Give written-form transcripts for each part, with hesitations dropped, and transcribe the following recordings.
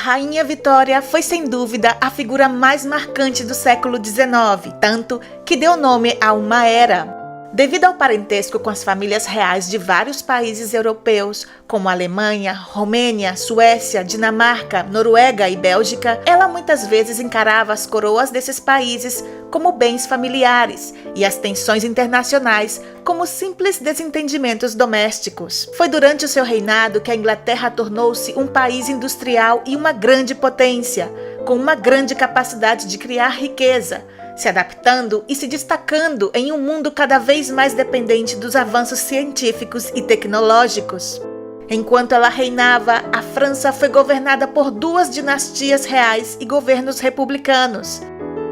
Rainha Vitória foi sem dúvida a figura mais marcante do século XIX, tanto que deu nome a uma era. Devido ao parentesco com as famílias reais de vários países europeus, como Alemanha, Romênia, Suécia, Dinamarca, Noruega e Bélgica, ela muitas vezes encarava as coroas desses países como bens familiares e as tensões internacionais como simples desentendimentos domésticos. Foi durante o seu reinado que a Inglaterra tornou-se um país industrial e uma grande potência, com uma grande capacidade de criar riqueza, se adaptando e se destacando em um mundo cada vez mais dependente dos avanços científicos e tecnológicos. Enquanto ela reinava, a França foi governada por duas dinastias reais e governos republicanos.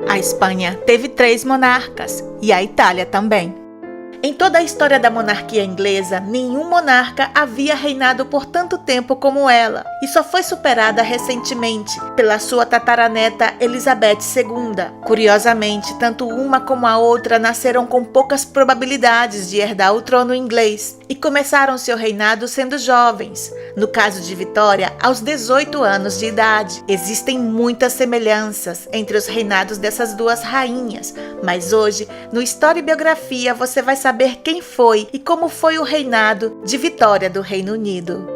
A Espanha teve 3 monarcas e a Itália também. Em toda a história da monarquia inglesa, nenhum monarca havia reinado por tanto tempo como ela, e só foi superada recentemente pela sua tataraneta Elizabeth II. Curiosamente, tanto uma como a outra nasceram com poucas probabilidades de herdar o trono inglês e começaram seu reinado sendo jovens. No caso de Vitória, aos 18 anos de idade. Existem muitas semelhanças entre os reinados dessas duas rainhas, mas hoje, no História e Biografia, você vai saber quem foi e como foi o reinado de Vitória do Reino Unido.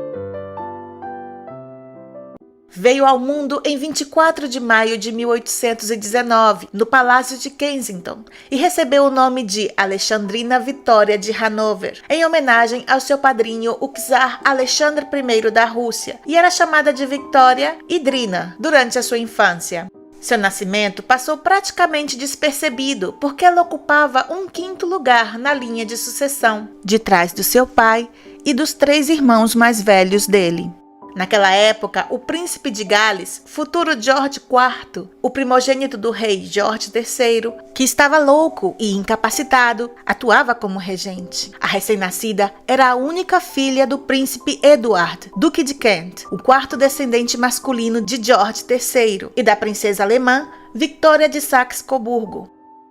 Veio ao mundo em 24 de maio de 1819, no Palácio de Kensington, e recebeu o nome de Alexandrina Vitória de Hanover, em homenagem ao seu padrinho, o czar Alexandre I da Rússia, e era chamada de Victoria Idrina durante a sua infância. Seu nascimento passou praticamente despercebido, porque ela ocupava um 5º lugar na linha de sucessão, de trás do seu pai e dos 3 irmãos mais velhos dele. Naquela época, o príncipe de Gales, futuro George IV, o primogênito do rei George III, que estava louco e incapacitado, atuava como regente. A recém-nascida era a única filha do príncipe Edward, duque de Kent, o 4º descendente masculino de George III, e da princesa alemã Victoria de Saxe-Coburgo.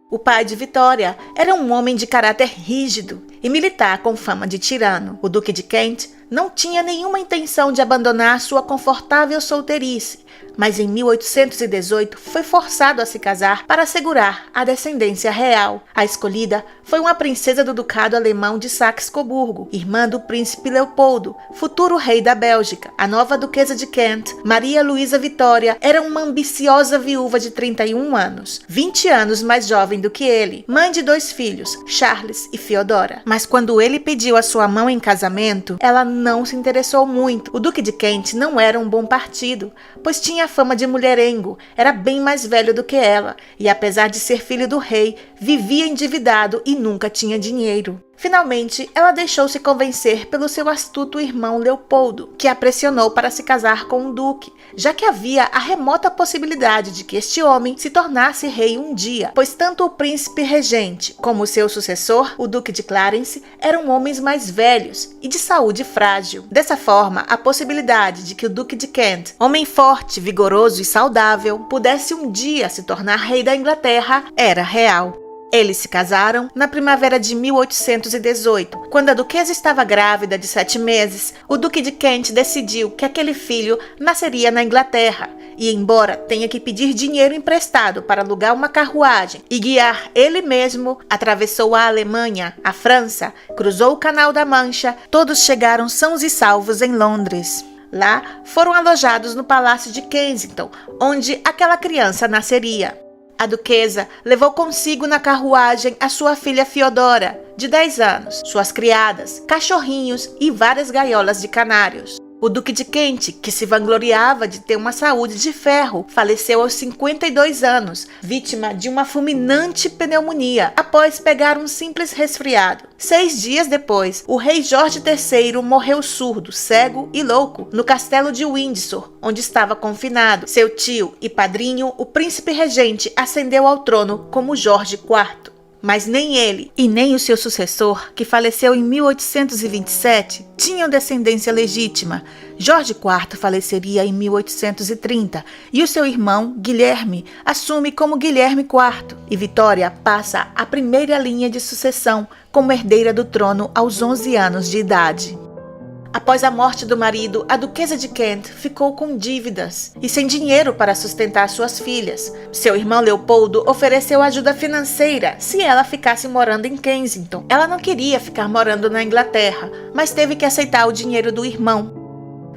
O pai de Vitória era um homem de caráter rígido e militar com fama de tirano. O duque de Kent não tinha nenhuma intenção de abandonar sua confortável solteirice, mas em 1818 foi forçado a se casar para assegurar a descendência real. A escolhida foi uma princesa do ducado alemão de Saxe-Coburgo, irmã do príncipe Leopoldo, futuro rei da Bélgica. A nova duquesa de Kent, Maria Luísa Vitória, era uma ambiciosa viúva de 31 anos, 20 anos mais jovem do que ele, mãe de 2 filhos, Charles e Feodora. Mas quando ele pediu a sua mão em casamento, ela não se interessou muito. O duque de Kent não era um bom partido, pois tinha fama de mulherengo, era bem mais velho do que ela, e apesar de ser filho do rei, vivia endividado e nunca tinha dinheiro. Finalmente, ela deixou-se convencer pelo seu astuto irmão Leopoldo, que a pressionou para se casar com o duque, já que havia a remota possibilidade de que este homem se tornasse rei um dia, pois tanto o príncipe regente como o seu sucessor, o duque de Clarence, eram homens mais velhos e de saúde frágil. Dessa forma, a possibilidade de que o duque de Kent, homem forte, vigoroso e saudável, pudesse um dia se tornar rei da Inglaterra era real. Eles se casaram na primavera de 1818. Quando a duquesa estava grávida de 7 meses, o duque de Kent decidiu que aquele filho nasceria na Inglaterra e, embora tenha que pedir dinheiro emprestado para alugar uma carruagem e guiar ele mesmo, atravessou a Alemanha, a França, cruzou o Canal da Mancha, todos chegaram sãos e salvos em Londres. Lá foram alojados no Palácio de Kensington, onde aquela criança nasceria. A duquesa levou consigo na carruagem a sua filha Feodora, de 10 anos, suas criadas, cachorrinhos e várias gaiolas de canários. O duque de Kent, que se vangloriava de ter uma saúde de ferro, faleceu aos 52 anos, vítima de uma fulminante pneumonia, após pegar um simples resfriado. 6 dias depois, o rei Jorge III morreu surdo, cego e louco, no castelo de Windsor, onde estava confinado. Seu tio e padrinho, o príncipe regente, ascendeu ao trono como Jorge IV. Mas nem ele e nem o seu sucessor, que faleceu em 1827, tinham descendência legítima. Jorge IV faleceria em 1830 e o seu irmão, Guilherme, assume como Guilherme IV. E Vitória passa à primeira linha de sucessão como herdeira do trono aos 11 anos de idade. Após a morte do marido, a duquesa de Kent ficou com dívidas e sem dinheiro para sustentar suas filhas. Seu irmão Leopoldo ofereceu ajuda financeira se ela ficasse morando em Kensington. Ela não queria ficar morando na Inglaterra, mas teve que aceitar o dinheiro do irmão.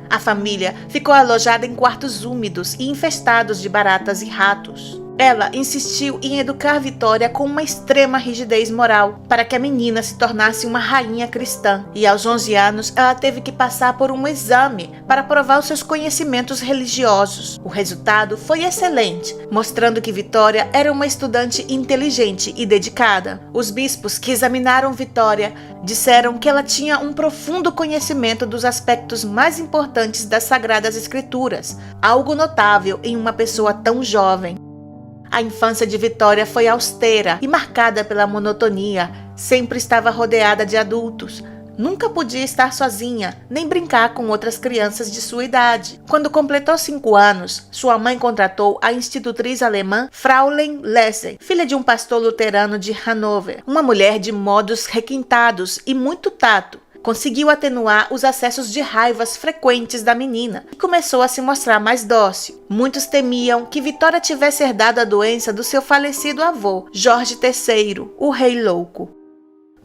A família ficou alojada em quartos úmidos e infestados de baratas e ratos. Ela insistiu em educar Vitória com uma extrema rigidez moral, para que a menina se tornasse uma rainha cristã. E aos 11 anos, ela teve que passar por um exame para provar os seus conhecimentos religiosos. O resultado foi excelente, mostrando que Vitória era uma estudante inteligente e dedicada. Os bispos que examinaram Vitória disseram que ela tinha um profundo conhecimento dos aspectos mais importantes das Sagradas Escrituras, algo notável em uma pessoa tão jovem. A infância de Vitória foi austera e marcada pela monotonia. Sempre estava rodeada de adultos. Nunca podia estar sozinha, nem brincar com outras crianças de sua idade. Quando completou 5 anos, sua mãe contratou a institutriz alemã Fräulein Lessing, filha de um pastor luterano de Hanover, uma mulher de modos requintados e muito tato. Conseguiu atenuar os acessos de raivas frequentes da menina e começou a se mostrar mais dócil. Muitos temiam que Vitória tivesse herdado a doença do seu falecido avô, Jorge III, o Rei Louco.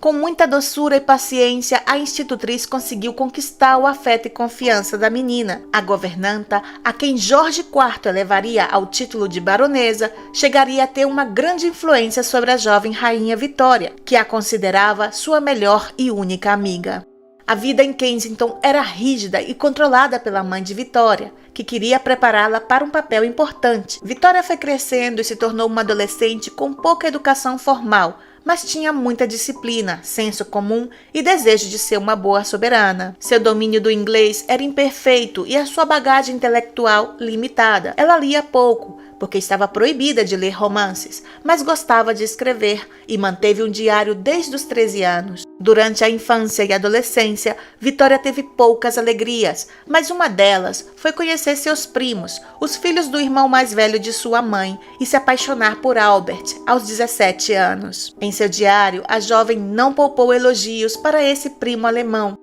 Com muita doçura e paciência, a institutriz conseguiu conquistar o afeto e confiança da menina. A governanta, a quem Jorge IV elevaria ao título de baronesa, chegaria a ter uma grande influência sobre a jovem rainha Vitória, que a considerava sua melhor e única amiga. A vida em Kensington era rígida e controlada pela mãe de Vitória, que queria prepará-la para um papel importante. Vitória foi crescendo e se tornou uma adolescente com pouca educação formal, mas tinha muita disciplina, senso comum e desejo de ser uma boa soberana. Seu domínio do inglês era imperfeito e a sua bagagem intelectual limitada. Ela lia pouco, porque estava proibida de ler romances, mas gostava de escrever e manteve um diário desde os 13 anos. Durante a infância e adolescência, Vitória teve poucas alegrias, mas uma delas foi conhecer seus primos, os filhos do irmão mais velho de sua mãe, e se apaixonar por Albert, aos 17 anos. Em seu diário, a jovem não poupou elogios para esse primo alemão.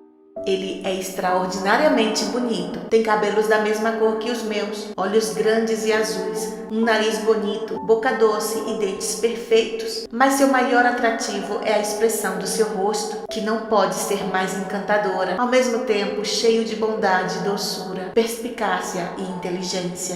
Ele é extraordinariamente bonito, tem cabelos da mesma cor que os meus, olhos grandes e azuis, um nariz bonito, boca doce e dentes perfeitos. Mas seu maior atrativo é a expressão do seu rosto, que não pode ser mais encantadora, ao mesmo tempo cheio de bondade, doçura, perspicácia e inteligência.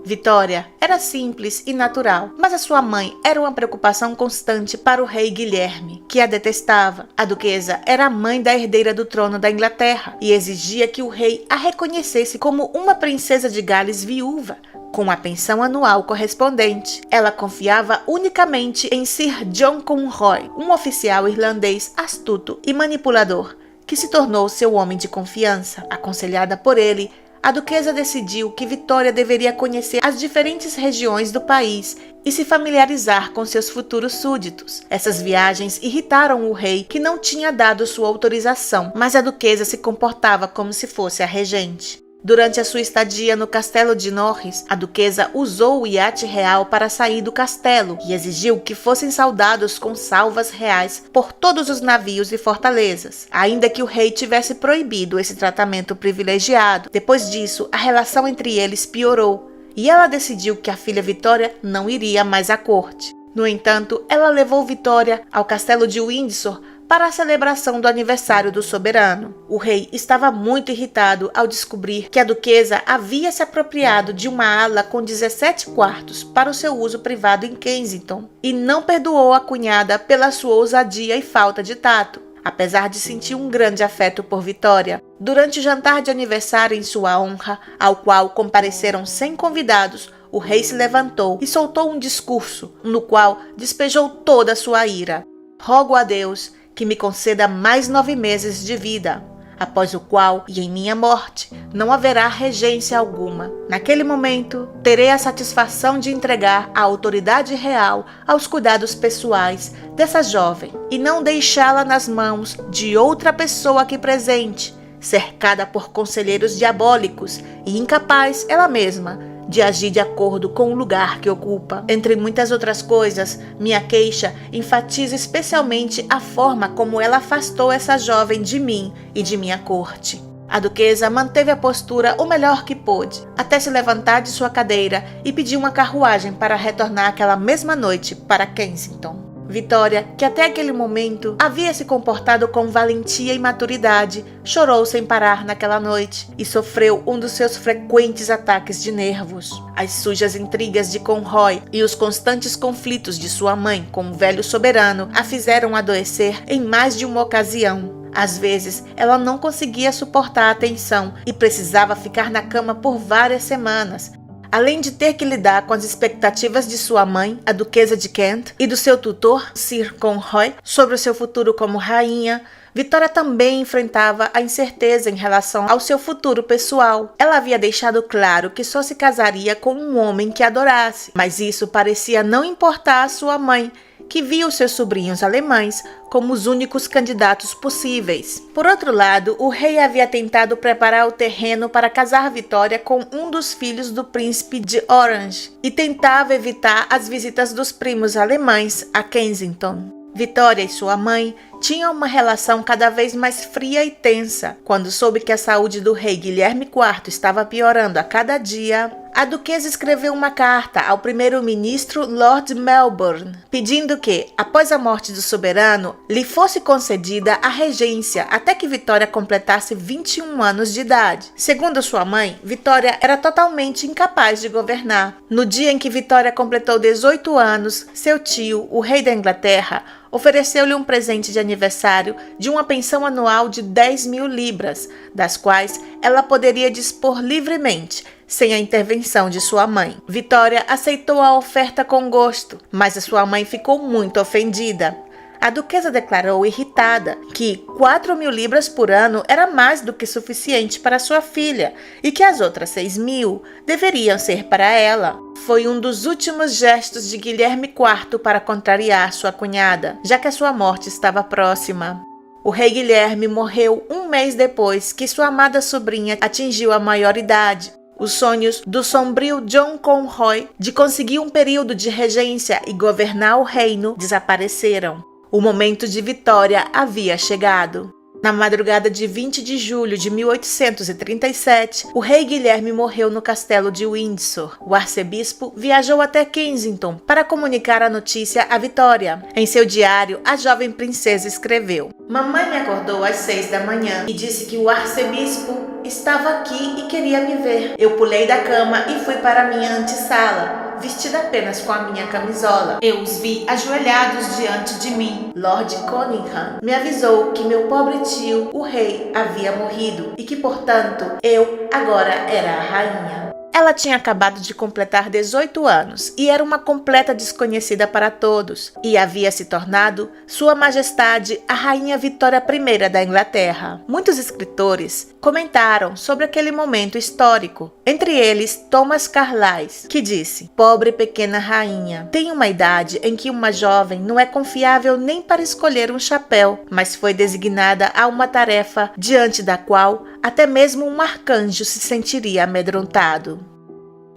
Vitória era simples e natural, mas a sua mãe era uma preocupação constante para o rei Guilherme, que a detestava. A duquesa era a mãe da herdeira do trono da Inglaterra e exigia que o rei a reconhecesse como uma princesa de Gales viúva, com a pensão anual correspondente. Ela confiava unicamente em Sir John Conroy, um oficial irlandês astuto e manipulador, que se tornou seu homem de confiança. Aconselhada por ele, a duquesa decidiu que Vitória deveria conhecer as diferentes regiões do país e se familiarizar com seus futuros súditos. Essas viagens irritaram o rei, que não tinha dado sua autorização, mas a duquesa se comportava como se fosse a regente. Durante a sua estadia no castelo de Norris, a duquesa usou o iate real para sair do castelo e exigiu que fossem saudados com salvas reais por todos os navios e fortalezas, ainda que o rei tivesse proibido esse tratamento privilegiado. Depois disso, a relação entre eles piorou e ela decidiu que a filha Vitória não iria mais à corte. No entanto, ela levou Vitória ao castelo de Windsor para a celebração do aniversário do soberano. O rei estava muito irritado ao descobrir que a duquesa havia se apropriado de uma ala com 17 quartos para o seu uso privado em Kensington e não perdoou a cunhada pela sua ousadia e falta de tato, apesar de sentir um grande afeto por Vitória. Durante o jantar de aniversário em sua honra, ao qual compareceram 100 convidados, o rei se levantou e soltou um discurso, no qual despejou toda a sua ira. Rogo a Deus que me conceda mais 9 meses de vida, após o qual, e em minha morte, não haverá regência alguma. Naquele momento, terei a satisfação de entregar a autoridade real aos cuidados pessoais dessa jovem e não deixá-la nas mãos de outra pessoa aqui presente, cercada por conselheiros diabólicos e incapaz, ela mesma, de agir de acordo com o lugar que ocupa. Entre muitas outras coisas, minha queixa enfatiza especialmente a forma como ela afastou essa jovem de mim e de minha corte. A duquesa manteve a postura o melhor que pôde, até se levantar de sua cadeira e pedir uma carruagem para retornar aquela mesma noite para Kensington. Vitória, que até aquele momento havia se comportado com valentia e maturidade, chorou sem parar naquela noite e sofreu um dos seus frequentes ataques de nervos. As sujas intrigas de Conroy e os constantes conflitos de sua mãe com o velho soberano a fizeram adoecer em mais de uma ocasião. Às vezes, ela não conseguia suportar a tensão e precisava ficar na cama por várias semanas, além de ter que lidar com as expectativas de sua mãe, a duquesa de Kent, e do seu tutor, Sir Conroy, sobre o seu futuro como rainha. Vitória também enfrentava a incerteza em relação ao seu futuro pessoal. Ela havia deixado claro que só se casaria com um homem que adorasse, mas isso parecia não importar à sua mãe, que via os seus sobrinhos alemães como os únicos candidatos possíveis. Por outro lado, o rei havia tentado preparar o terreno para casar Vitória com um dos filhos do príncipe de Orange e tentava evitar as visitas dos primos alemães a Kensington. Vitória e sua mãe tinham uma relação cada vez mais fria e tensa. Quando soube que a saúde do rei Guilherme IV estava piorando a cada dia, a duquesa escreveu uma carta ao primeiro-ministro Lord Melbourne, pedindo que, após a morte do soberano, lhe fosse concedida a regência até que Vitória completasse 21 anos de idade. Segundo sua mãe, Vitória era totalmente incapaz de governar. No dia em que Vitória completou 18 anos, seu tio, o rei da Inglaterra, ofereceu-lhe um presente de aniversário de uma pensão anual de 10.000 libras, das quais ela poderia dispor livremente, sem a intervenção de sua mãe. Vitória aceitou a oferta com gosto, mas a sua mãe ficou muito ofendida. A duquesa declarou irritada que 4.000 libras por ano era mais do que suficiente para sua filha e que as outras 6.000 deveriam ser para ela. Foi um dos últimos gestos de Guilherme IV para contrariar sua cunhada, já que a sua morte estava próxima. O rei Guilherme morreu um mês depois que sua amada sobrinha atingiu a maioridade. Os sonhos do sombrio John Conroy de conseguir um período de regência e governar o reino desapareceram. O momento de Vitória havia chegado. Na madrugada de 20 de julho de 1837, o rei Guilherme morreu no castelo de Windsor. O arcebispo viajou até Kensington para comunicar a notícia à Vitória. Em seu diário, a jovem princesa escreveu: "Mamãe me acordou às 6 da manhã e disse que o arcebispo estava aqui e queria me ver. Eu pulei da cama e fui para a minha antessala, vestida apenas com a minha camisola. Eu os vi ajoelhados diante de mim. Lord Conyngham me avisou que meu pobre tio, o rei, havia morrido e que, portanto, eu agora era a rainha." Ela tinha acabado de completar 18 anos e era uma completa desconhecida para todos, e havia se tornado Sua Majestade a Rainha Vitória I da Inglaterra. Muitos escritores comentaram sobre aquele momento histórico, entre eles Thomas Carlyle, que disse: "Pobre pequena rainha, tem uma idade em que uma jovem não é confiável nem para escolher um chapéu, mas foi designada a uma tarefa diante da qual até mesmo um arcanjo se sentiria amedrontado."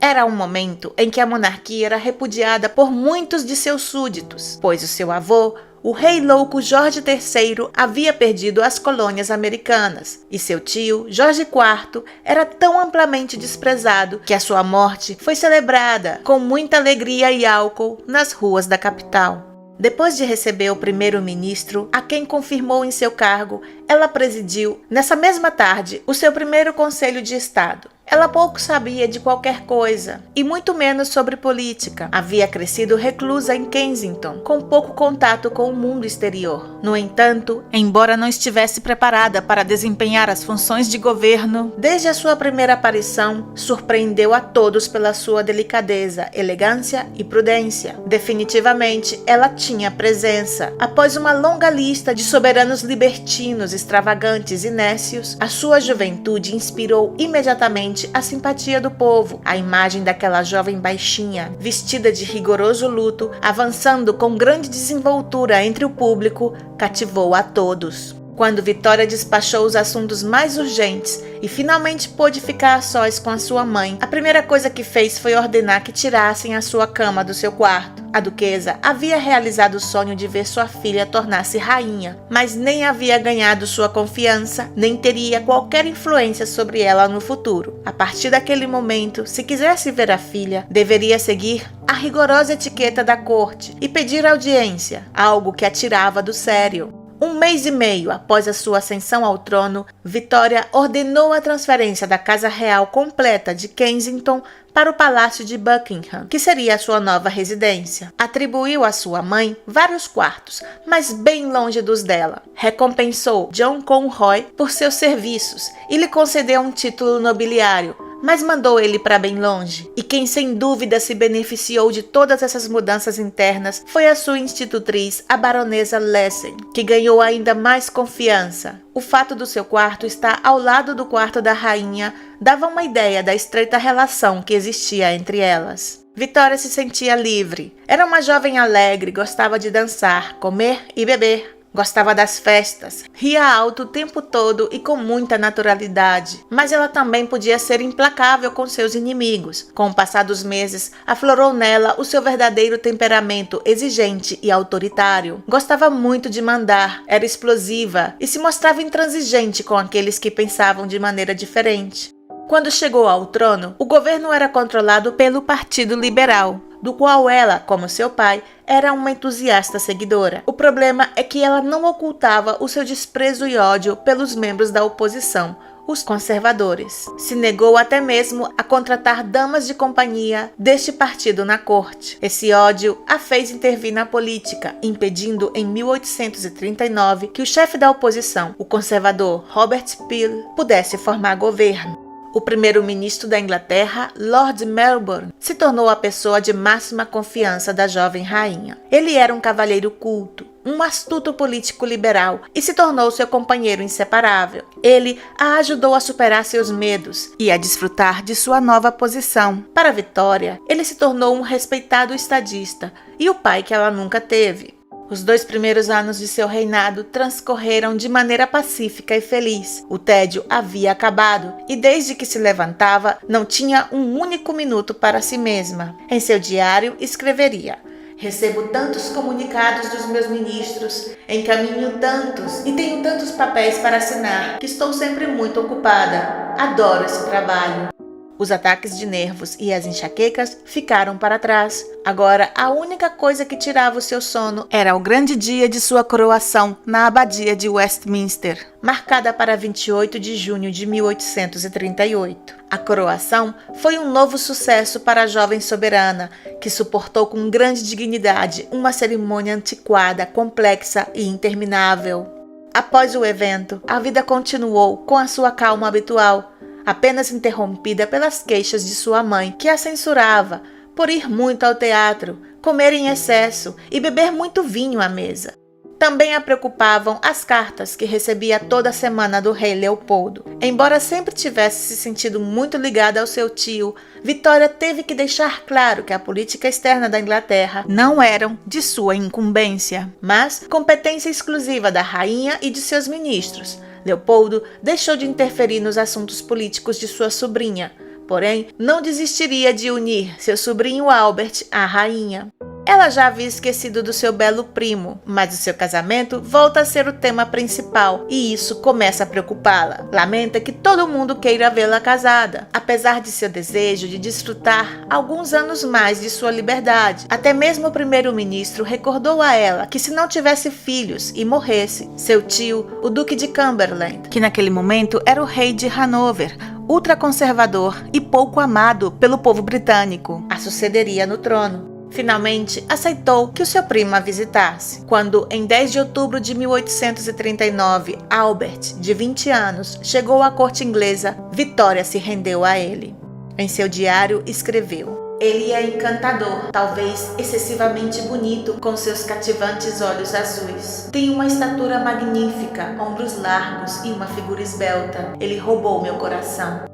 Era um momento em que a monarquia era repudiada por muitos de seus súditos, pois o seu avô, o rei louco Jorge III, havia perdido as colônias americanas, e seu tio, Jorge IV, era tão amplamente desprezado que a sua morte foi celebrada com muita alegria e álcool nas ruas da capital. Depois de receber o primeiro-ministro, a quem confirmou em seu cargo, ela presidiu, nessa mesma tarde, o seu primeiro Conselho de Estado. Ela pouco sabia de qualquer coisa, e muito menos sobre política. Havia crescido reclusa em Kensington, com pouco contato com o mundo exterior. No entanto, embora não estivesse preparada para desempenhar as funções de governo, desde a sua primeira aparição, surpreendeu a todos pela sua delicadeza, elegância e prudência. Definitivamente, ela tinha presença. Após uma longa lista de soberanos libertinos, extravagantes e nécios, a sua juventude inspirou imediatamente a simpatia do povo. A imagem daquela jovem baixinha, vestida de rigoroso luto, avançando com grande desenvoltura entre o público, cativou a todos. Quando Vitória despachou os assuntos mais urgentes e finalmente pôde ficar a sós com a sua mãe, a primeira coisa que fez foi ordenar que tirassem a sua cama do seu quarto. A duquesa havia realizado o sonho de ver sua filha tornar-se rainha, mas nem havia ganhado sua confiança, nem teria qualquer influência sobre ela no futuro. A partir daquele momento, se quisesse ver a filha, deveria seguir a rigorosa etiqueta da corte e pedir audiência, algo que a tirava do sério. 1 mês e meio após a sua ascensão ao trono, Vitória ordenou a transferência da Casa Real completa de Kensington para o Palácio de Buckingham, que seria a sua nova residência. Atribuiu à sua mãe vários quartos, mas bem longe dos dela. Recompensou John Conroy por seus serviços e lhe concedeu um título nobiliário, mas mandou ele para bem longe. E quem sem dúvida se beneficiou de todas essas mudanças internas foi a sua institutriz, a baronesa Lessing, que ganhou ainda mais confiança. O fato do seu quarto estar ao lado do quarto da rainha dava uma ideia da estreita relação que existia entre elas. Vitória se sentia livre. Era uma jovem alegre, gostava de dançar, comer e beber. Gostava das festas, ria alto o tempo todo e com muita naturalidade, mas ela também podia ser implacável com seus inimigos. Com o passar dos meses, aflorou nela o seu verdadeiro temperamento exigente e autoritário. Gostava muito de mandar, era explosiva e se mostrava intransigente com aqueles que pensavam de maneira diferente. Quando chegou ao trono, o governo era controlado pelo Partido Liberal, do qual ela, como seu pai, era uma entusiasta seguidora. O problema é que ela não ocultava o seu desprezo e ódio pelos membros da oposição, os conservadores. Se negou até mesmo a contratar damas de companhia deste partido na corte. Esse ódio a fez intervir na política, impedindo em 1839 que o chefe da oposição, o conservador Robert Peel, pudesse formar governo. O primeiro-ministro da Inglaterra, Lord Melbourne, se tornou a pessoa de máxima confiança da jovem rainha. Ele era um cavalheiro culto, um astuto político liberal e se tornou seu companheiro inseparável. Ele a ajudou a superar seus medos e a desfrutar de sua nova posição. Para Vitória, ele se tornou um respeitado estadista e o pai que ela nunca teve. Os 2 primeiros anos de seu reinado transcorreram de maneira pacífica e feliz. O tédio havia acabado e desde que se levantava não tinha um único minuto para si mesma. Em seu diário escreveria: "Recebo tantos comunicados dos meus ministros, encaminho tantos e tenho tantos papéis para assinar que estou sempre muito ocupada. Adoro esse trabalho." Os ataques de nervos e as enxaquecas ficaram para trás. Agora, a única coisa que tirava o seu sono era o grande dia de sua coroação na abadia de Westminster, marcada para 28 de junho de 1838. A coroação foi um novo sucesso para a jovem soberana, que suportou com grande dignidade uma cerimônia antiquada, complexa e interminável. Após o evento, a vida continuou com a sua calma habitual, apenas interrompida pelas queixas de sua mãe, que a censurava por ir muito ao teatro, comer em excesso e beber muito vinho à mesa. Também a preocupavam as cartas que recebia toda semana do rei Leopoldo. Embora sempre tivesse se sentido muito ligada ao seu tio, Vitória teve que deixar claro que a política externa da Inglaterra não eram de sua incumbência, mas competência exclusiva da rainha e de seus ministros. Leopoldo deixou de interferir nos assuntos políticos de sua sobrinha, porém não desistiria de unir seu sobrinho Albert à rainha. Ela já havia esquecido do seu belo primo, mas o seu casamento volta a ser o tema principal e isso começa a preocupá-la. Lamenta que todo mundo queira vê-la casada, apesar de seu desejo de desfrutar alguns anos mais de sua liberdade. Até mesmo o primeiro-ministro recordou a ela que se não tivesse filhos e morresse, seu tio, o Duque de Cumberland, que naquele momento era o rei de Hanover, ultraconservador e pouco amado pelo povo britânico, a sucederia no trono. Finalmente, aceitou que o seu primo a visitasse. Quando, em 10 de outubro de 1839, Albert, de 20 anos, chegou à corte inglesa, Vitória se rendeu a ele. Em seu diário, escreveu: "Ele é encantador, talvez excessivamente bonito, com seus cativantes olhos azuis. Tem uma estatura magnífica, ombros largos e uma figura esbelta. Ele roubou meu coração."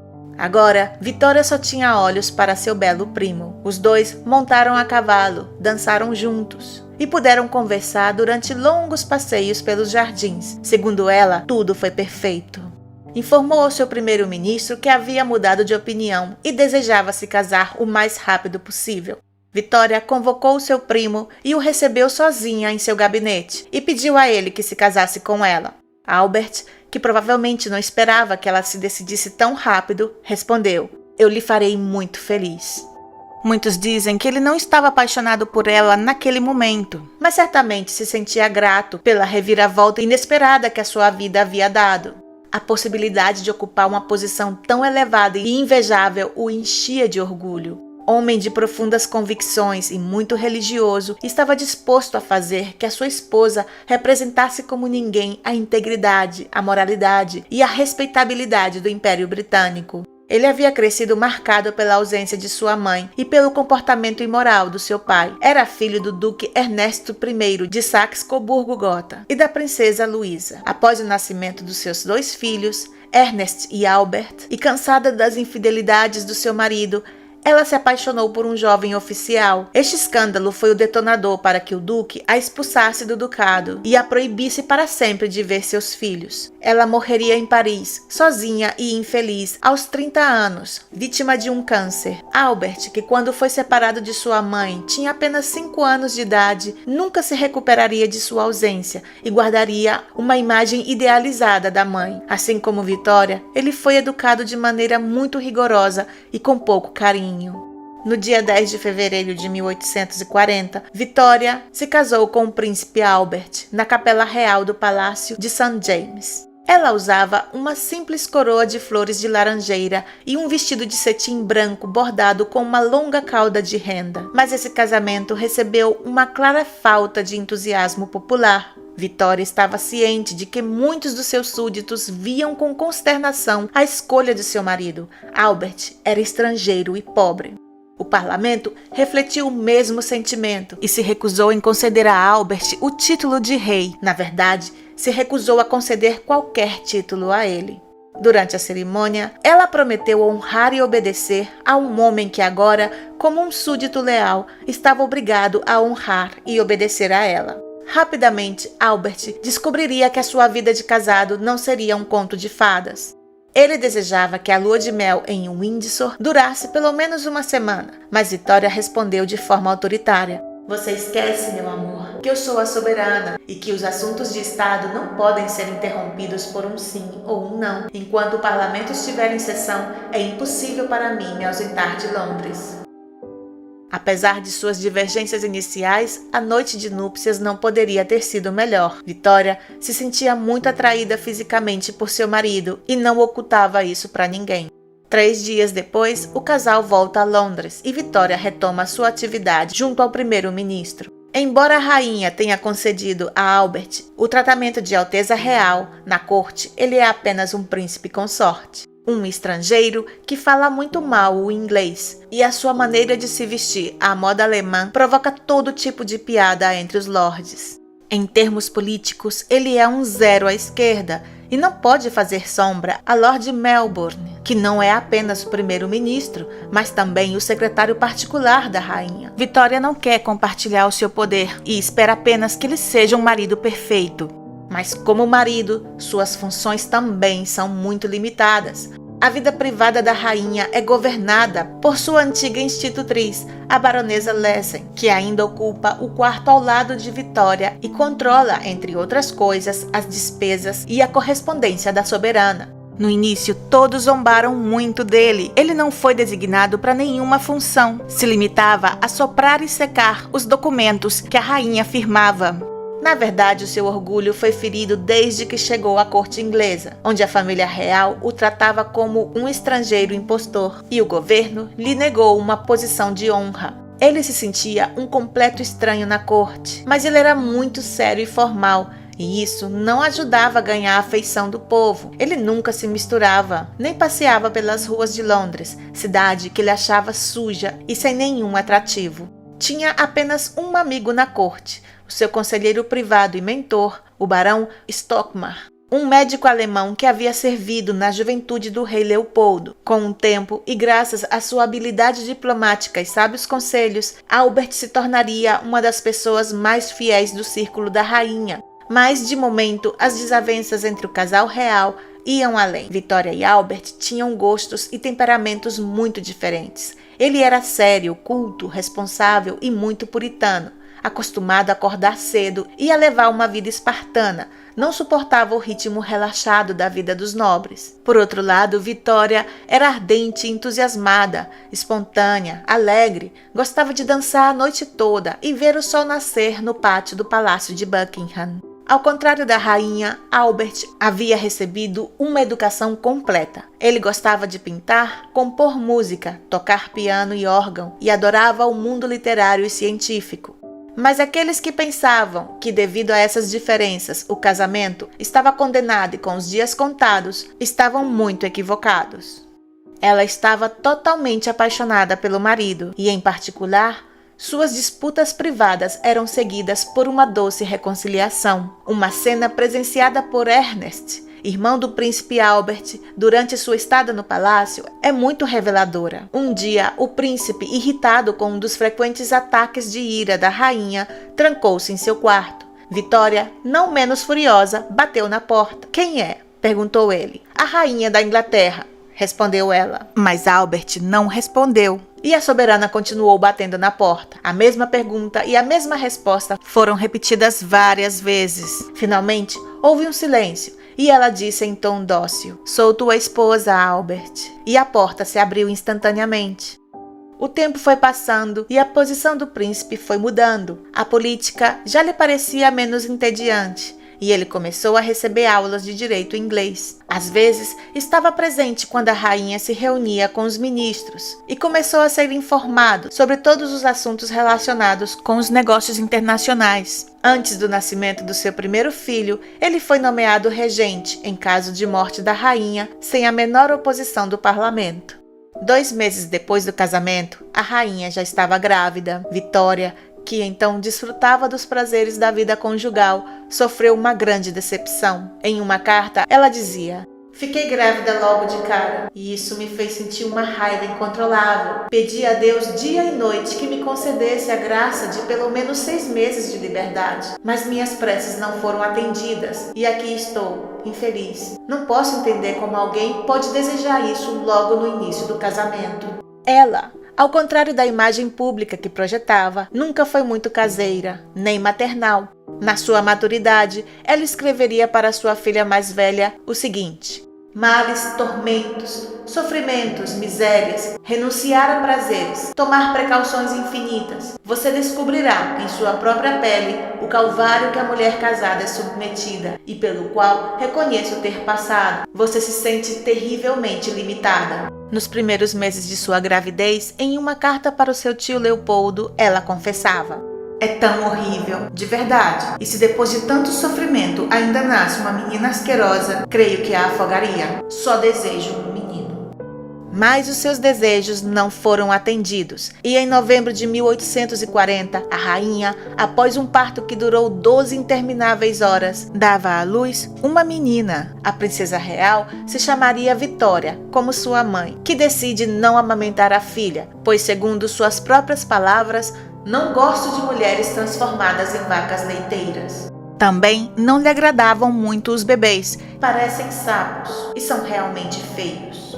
Agora, Vitória só tinha olhos para seu belo primo. Os dois montaram a cavalo, dançaram juntos e puderam conversar durante longos passeios pelos jardins. Segundo ela, tudo foi perfeito. Informou ao seu primeiro-ministro que havia mudado de opinião e desejava se casar o mais rápido possível. Vitória convocou seu primo e o recebeu sozinha em seu gabinete e pediu a ele que se casasse com ela. Albert, que provavelmente não esperava que ela se decidisse tão rápido, respondeu: "Eu lhe farei muito feliz." Muitos dizem que ele não estava apaixonado por ela naquele momento, mas certamente se sentia grato pela reviravolta inesperada que a sua vida havia dado. A possibilidade de ocupar uma posição tão elevada e invejável o enchia de orgulho. Homem de profundas convicções e muito religioso, estava disposto a fazer que a sua esposa representasse como ninguém a integridade, a moralidade e a respeitabilidade do Império Britânico. Ele havia crescido marcado pela ausência de sua mãe e pelo comportamento imoral do seu pai. Era filho do duque Ernesto I de Saxe-Coburgo-Gotha e da princesa Luísa. Após o nascimento dos seus 2 filhos, Ernest e Albert, e cansada das infidelidades do seu marido, ela se apaixonou por um jovem oficial. Este escândalo foi o detonador para que o duque a expulsasse do ducado e a proibisse para sempre de ver seus filhos. Ela morreria em Paris, sozinha e infeliz, aos 30 anos, vítima de um câncer. Albert, que quando foi separado de sua mãe tinha apenas 5 anos de idade, nunca se recuperaria de sua ausência e guardaria uma imagem idealizada da mãe. Assim como Vitória, ele foi educado de maneira muito rigorosa e com pouco carinho. No dia 10 de fevereiro de 1840, Vitória se casou com o príncipe Albert na capela real do Palácio de St. James. Ela usava uma simples coroa de flores de laranjeira e um vestido de cetim branco bordado com uma longa cauda de renda. Mas esse casamento recebeu uma clara falta de entusiasmo popular. Vitória estava ciente de que muitos dos seus súditos viam com consternação a escolha de seu marido. Albert era estrangeiro e pobre. O parlamento refletiu o mesmo sentimento e se recusou em conceder a Albert o título de rei. Na verdade, se recusou a conceder qualquer título a ele. Durante a cerimônia, ela prometeu honrar e obedecer a um homem que agora, como um súdito leal, estava obrigado a honrar e obedecer a ela. Rapidamente, Albert descobriria que a sua vida de casado não seria um conto de fadas. Ele desejava que a lua de mel em Windsor durasse pelo menos uma semana, mas Vitória respondeu de forma autoritária: "Você esquece, meu amor, que eu sou a soberana e que os assuntos de Estado não podem ser interrompidos por um sim ou um não. Enquanto o parlamento estiver em sessão, é impossível para mim me ausentar de Londres." Apesar de suas divergências iniciais, a noite de núpcias não poderia ter sido melhor. Vitória se sentia muito atraída fisicamente por seu marido e não ocultava isso para ninguém. 3 dias depois, o casal volta a Londres e Vitória retoma sua atividade junto ao primeiro-ministro. Embora a rainha tenha concedido a Albert o tratamento de Alteza Real, na corte ele é apenas um príncipe consorte. Um estrangeiro que fala muito mal o inglês, e a sua maneira de se vestir à moda alemã provoca todo tipo de piada entre os lordes. Em termos políticos, ele é um 0 à esquerda e não pode fazer sombra a Lord Melbourne, que não é apenas o primeiro-ministro, mas também o secretário particular da rainha. Vitória não quer compartilhar o seu poder e espera apenas que ele seja um marido perfeito. Mas como marido, suas funções também são muito limitadas. A vida privada da rainha é governada por sua antiga institutriz, a baronesa Lessing, que ainda ocupa o quarto ao lado de Vitória e controla, entre outras coisas, as despesas e a correspondência da soberana. No início, todos zombaram muito dele. Ele não foi designado para nenhuma função. Se limitava a soprar e secar os documentos que a rainha firmava. Na verdade, o seu orgulho foi ferido desde que chegou à corte inglesa, onde a família real o tratava como um estrangeiro impostor, e o governo lhe negou uma posição de honra. Ele se sentia um completo estranho na corte, mas ele era muito sério e formal, e isso não ajudava a ganhar a afeição do povo. Ele nunca se misturava, nem passeava pelas ruas de Londres, cidade que ele achava suja e sem nenhum atrativo. Tinha apenas um amigo na corte, o seu conselheiro privado e mentor, o barão Stockmar. um médico alemão que havia servido na juventude do rei Leopoldo. Com o tempo, e graças à sua habilidade diplomática e sábios conselhos, Albert se tornaria uma das pessoas mais fiéis do círculo da rainha. Mas, de momento, as desavenças entre o casal real iam além. Vitória e Albert tinham gostos e temperamentos muito diferentes. Ele era sério, culto, responsável e muito puritano, acostumado a acordar cedo e a levar uma vida espartana. Não suportava o ritmo relaxado da vida dos nobres. Por outro lado, Vitória era ardente e entusiasmada, espontânea, alegre, gostava de dançar a noite toda e ver o sol nascer no pátio do Palácio de Buckingham. Ao contrário da rainha, Albert havia recebido uma educação completa. Ele gostava de pintar, compor música, tocar piano e órgão e adorava o mundo literário e científico. Mas aqueles que pensavam que, devido a essas diferenças, o casamento estava condenado e com os dias contados, estavam muito equivocados. Ela estava totalmente apaixonada pelo marido e, em particular, suas disputas privadas eram seguidas por uma doce reconciliação. Uma cena presenciada por Ernest, irmão do príncipe Albert, durante sua estada no palácio, é muito reveladora. Um dia, o príncipe, irritado com um dos frequentes ataques de ira da rainha, trancou-se em seu quarto. Vitória, não menos furiosa, bateu na porta. "Quem é?" perguntou ele. "A rainha da Inglaterra", respondeu ela. Mas Albert não respondeu. E a soberana continuou batendo na porta. A mesma pergunta e a mesma resposta foram repetidas várias vezes. Finalmente, houve um silêncio e ela disse em tom dócil: "Sou tua esposa, Albert." E a porta se abriu instantaneamente. O tempo foi passando e a posição do príncipe foi mudando. A política já lhe parecia menos entediante. E ele começou a receber aulas de direito inglês. Às vezes, estava presente quando a rainha se reunia com os ministros e começou a ser informado sobre todos os assuntos relacionados com os negócios internacionais. Antes do nascimento do seu primeiro filho, ele foi nomeado regente em caso de morte da rainha, sem a menor oposição do parlamento. 2 meses depois do casamento, a rainha já estava grávida. Vitória, que então desfrutava dos prazeres da vida conjugal, sofreu uma grande decepção. Em uma carta, ela dizia: "Fiquei grávida logo de cara, e isso me fez sentir uma raiva incontrolável. Pedi a Deus dia e noite que me concedesse a graça de pelo menos 6 meses de liberdade, mas minhas preces não foram atendidas, e aqui estou, infeliz. Não posso entender como alguém pode desejar isso logo no início do casamento." Ela, ao contrário da imagem pública que projetava, nunca foi muito caseira, nem maternal. Na sua maturidade, ela escreveria para sua filha mais velha o seguinte: "Males, tormentos, sofrimentos, misérias, renunciar a prazeres, tomar precauções infinitas. Você descobrirá em sua própria pele o calvário que a mulher casada é submetida e pelo qual reconheço ter passado. Você se sente terrivelmente limitada." Nos primeiros meses de sua gravidez, em uma carta para o seu tio Leopoldo, ela confessava: "É tão horrível, de verdade. E se depois de tanto sofrimento ainda nasce uma menina asquerosa, creio que a afogaria. Só desejo um menino." Mas os seus desejos não foram atendidos, e em novembro de 1840, a rainha, após um parto que durou 12 intermináveis horas, dava à luz uma menina. A princesa real se chamaria Vitória, como sua mãe, que decide não amamentar a filha, pois, segundo suas próprias palavras, "Não gosto de mulheres transformadas em vacas leiteiras." Também não lhe agradavam muito os bebês, parecem sapos e são realmente feios.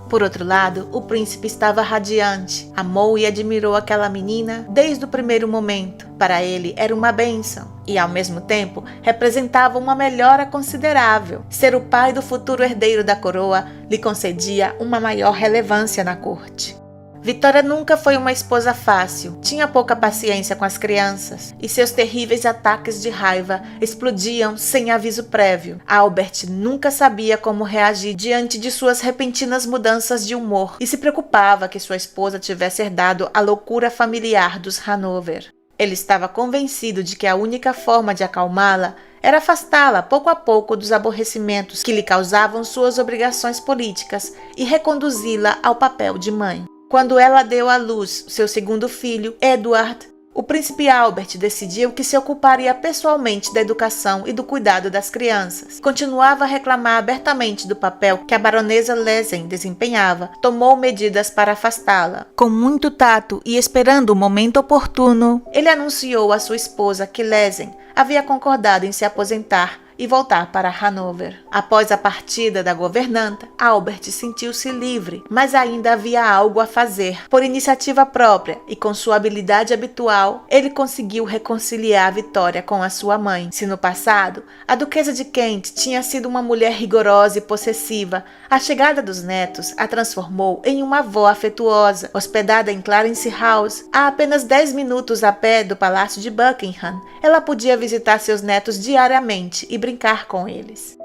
Por outro lado, o príncipe estava radiante, amou e admirou aquela menina desde o primeiro momento. Para ele era uma bênção e, ao mesmo tempo, representava uma melhora considerável. Ser o pai do futuro herdeiro da coroa lhe concedia uma maior relevância na corte. Vitória nunca foi uma esposa fácil, tinha pouca paciência com as crianças e seus terríveis ataques de raiva explodiam sem aviso prévio. Albert nunca sabia como reagir diante de suas repentinas mudanças de humor e se preocupava que sua esposa tivesse herdado a loucura familiar dos Hanover. Ele estava convencido de que a única forma de acalmá-la era afastá-la pouco a pouco dos aborrecimentos que lhe causavam suas obrigações políticas e reconduzi-la ao papel de mãe. Quando ela deu à luz seu segundo filho, Edward, O príncipe Albert decidiu que se ocuparia pessoalmente da educação e do cuidado das crianças. Continuava a reclamar abertamente do papel que a baronesa Lesen desempenhava. Tomou medidas para afastá-la. Com muito tato e esperando o momento oportuno, ele anunciou à sua esposa que Lesen havia concordado em se aposentar e voltar para Hanover. Após a partida da governanta, Albert sentiu-se livre, mas ainda havia algo a fazer. Por iniciativa própria e com sua habilidade habitual, ele conseguiu reconciliar a Vitória com a sua mãe. Se no passado, a duquesa de Kent tinha sido uma mulher rigorosa e possessiva, a chegada dos netos a transformou em uma avó afetuosa. Hospedada em Clarence House, a apenas 10 minutos a pé do Palácio de Buckingham, ela podia visitar seus netos diariamente e brincar com eles.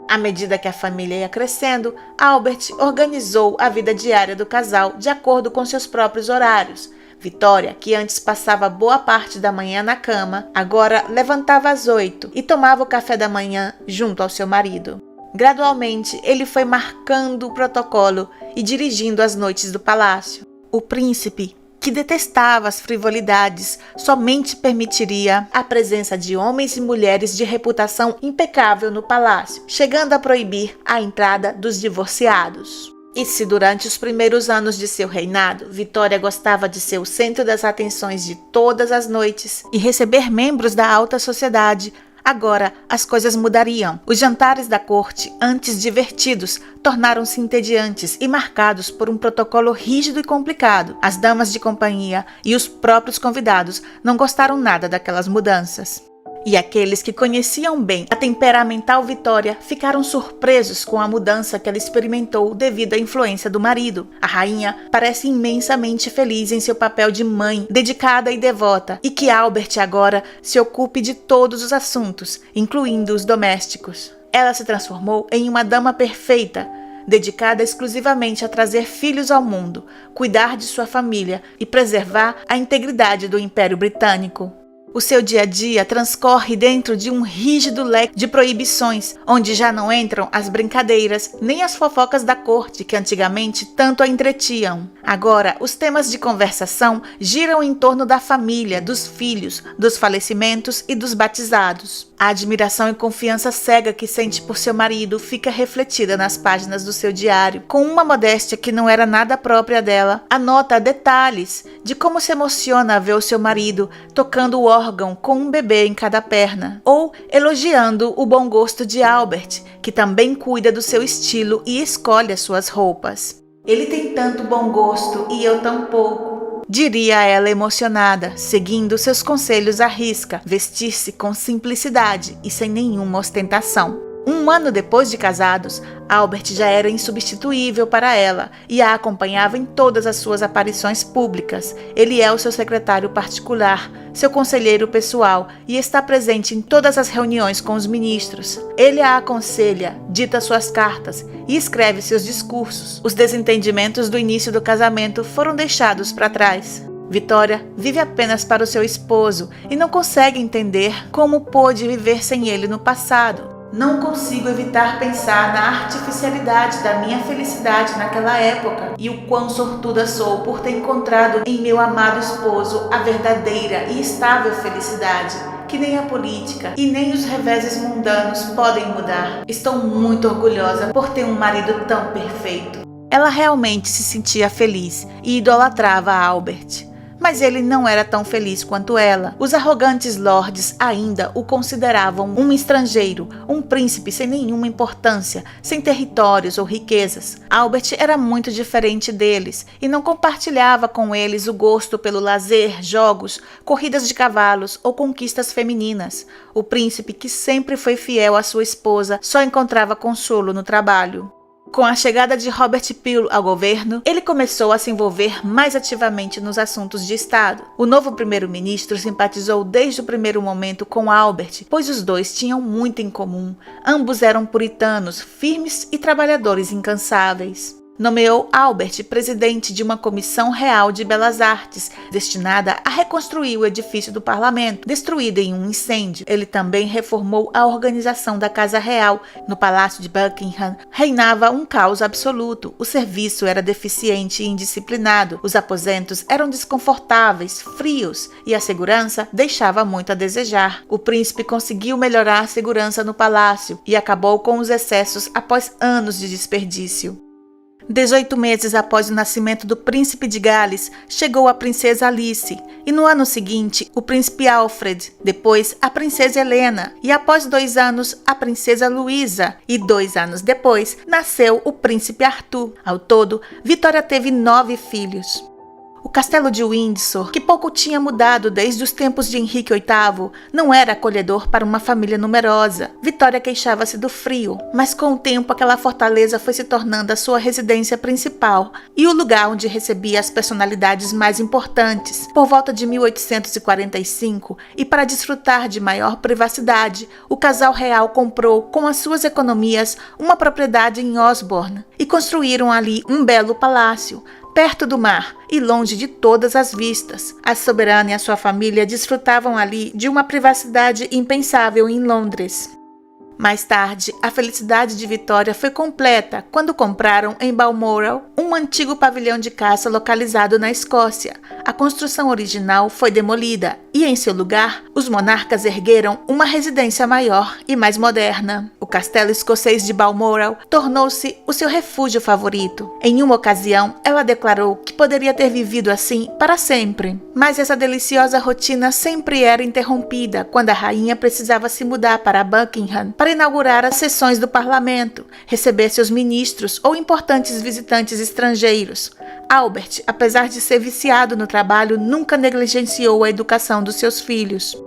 À medida que a família ia crescendo, Albert organizou a vida diária do casal de acordo com seus próprios horários. Vitória, que antes passava boa parte da manhã na cama, agora levantava às 8 e tomava o café da manhã junto ao seu marido. Gradualmente, ele foi marcando o protocolo e dirigindo as noites do palácio. O príncipe, que detestava as frivolidades, somente permitiria a presença de homens e mulheres de reputação impecável no palácio, chegando a proibir a entrada dos divorciados. E se durante os primeiros anos de seu reinado, Vitória gostava de ser o centro das atenções de todas as noites e receber membros da alta sociedade, agora as coisas mudariam. Os jantares da corte, antes divertidos, tornaram-se entediantes e marcados por um protocolo rígido e complicado. As damas de companhia e os próprios convidados não gostaram nada daquelas mudanças. E aqueles que conheciam bem a temperamental Vitória ficaram surpresos com a mudança que ela experimentou devido à influência do marido. A rainha parece imensamente feliz em seu papel de mãe, dedicada e devota, e que Albert agora se ocupe de todos os assuntos, incluindo os domésticos. Ela se transformou em uma dama perfeita, dedicada exclusivamente a trazer filhos ao mundo, cuidar de sua família e preservar a integridade do Império Britânico. O seu dia a dia transcorre dentro de um rígido leque de proibições, onde já não entram as brincadeiras nem as fofocas da corte que antigamente tanto a entretinham. Agora, os temas de conversação giram em torno da família, dos filhos, dos falecimentos e dos batizados. A admiração e confiança cega que sente por seu marido fica refletida nas páginas do seu diário. Com uma modéstia que não era nada própria dela, anota detalhes de como se emociona ver o seu marido tocando o órgão com um bebê em cada perna, ou elogiando o bom gosto de Albert, que também cuida do seu estilo e escolhe as suas roupas. Ele tem tanto bom gosto e eu tão pouco, diria ela emocionada, seguindo seus conselhos à risca, vestir-se com simplicidade e sem nenhuma ostentação. Um ano depois de casados, Albert já era insubstituível para ela e a acompanhava em todas as suas aparições públicas. Ele é o seu secretário particular, seu conselheiro pessoal e está presente em todas as reuniões com os ministros. Ele a aconselha, dita suas cartas e escreve seus discursos. Os desentendimentos do início do casamento foram deixados para trás. Vitória vive apenas para o seu esposo e não consegue entender como pôde viver sem ele no passado. Não consigo evitar pensar na artificialidade da minha felicidade naquela época e o quão sortuda sou por ter encontrado em meu amado esposo a verdadeira e estável felicidade, que nem a política e nem os reveses mundanos podem mudar. Estou muito orgulhosa por ter um marido tão perfeito. Ela realmente se sentia feliz e idolatrava Albert. Mas ele não era tão feliz quanto ela. Os arrogantes lords ainda o consideravam um estrangeiro, um príncipe sem nenhuma importância, sem territórios ou riquezas. Albert era muito diferente deles e não compartilhava com eles o gosto pelo lazer, jogos, corridas de cavalos ou conquistas femininas. O príncipe, que sempre foi fiel à sua esposa, só encontrava consolo no trabalho. Com a chegada de Robert Peel ao governo, ele começou a se envolver mais ativamente nos assuntos de Estado. O novo primeiro-ministro simpatizou desde o primeiro momento com Albert, pois os dois tinham muito em comum. Ambos eram puritanos, firmes e trabalhadores incansáveis. Nomeou Albert presidente de uma comissão real de belas artes, destinada a reconstruir o edifício do parlamento, destruído em um incêndio. Ele também reformou a organização da Casa Real. No Palácio de Buckingham reinava um caos absoluto. O serviço era deficiente e indisciplinado, os aposentos eram desconfortáveis, frios e a segurança deixava muito a desejar. O príncipe conseguiu melhorar a segurança no palácio e acabou com os excessos após anos de desperdício. 18 meses após o nascimento do príncipe de Gales, chegou a princesa Alice, e no ano seguinte, o príncipe Alfred, depois a princesa Helena, e após 2 anos, a princesa Luísa, e 2 anos depois, nasceu o príncipe Arthur. Ao todo, Vitória teve 9 filhos. O castelo de Windsor, que pouco tinha mudado desde os tempos de Henrique VIII, não era acolhedor para uma família numerosa. Vitória queixava-se do frio, mas com o tempo aquela fortaleza foi se tornando a sua residência principal e o lugar onde recebia as personalidades mais importantes. Por volta de 1845, e para desfrutar de maior privacidade, o casal real comprou, com as suas economias, uma propriedade em Osborne e construíram ali um belo palácio, perto do mar e longe de todas as vistas. A soberana e a sua família desfrutavam ali de uma privacidade impensável em Londres. Mais tarde, a felicidade de Vitória foi completa quando compraram em Balmoral um antigo pavilhão de caça localizado na Escócia. A construção original foi demolida e, em seu lugar, os monarcas ergueram uma residência maior e mais moderna. O castelo escocês de Balmoral tornou-se o seu refúgio favorito. Em uma ocasião, ela declarou que poderia ter vivido assim para sempre. Mas essa deliciosa rotina sempre era interrompida quando a rainha precisava se mudar para Buckingham para inaugurar as sessões do parlamento, receber seus ministros ou importantes visitantes estrangeiros. Albert, apesar de ser viciado no trabalho, nunca negligenciou a educação dos seus filhos.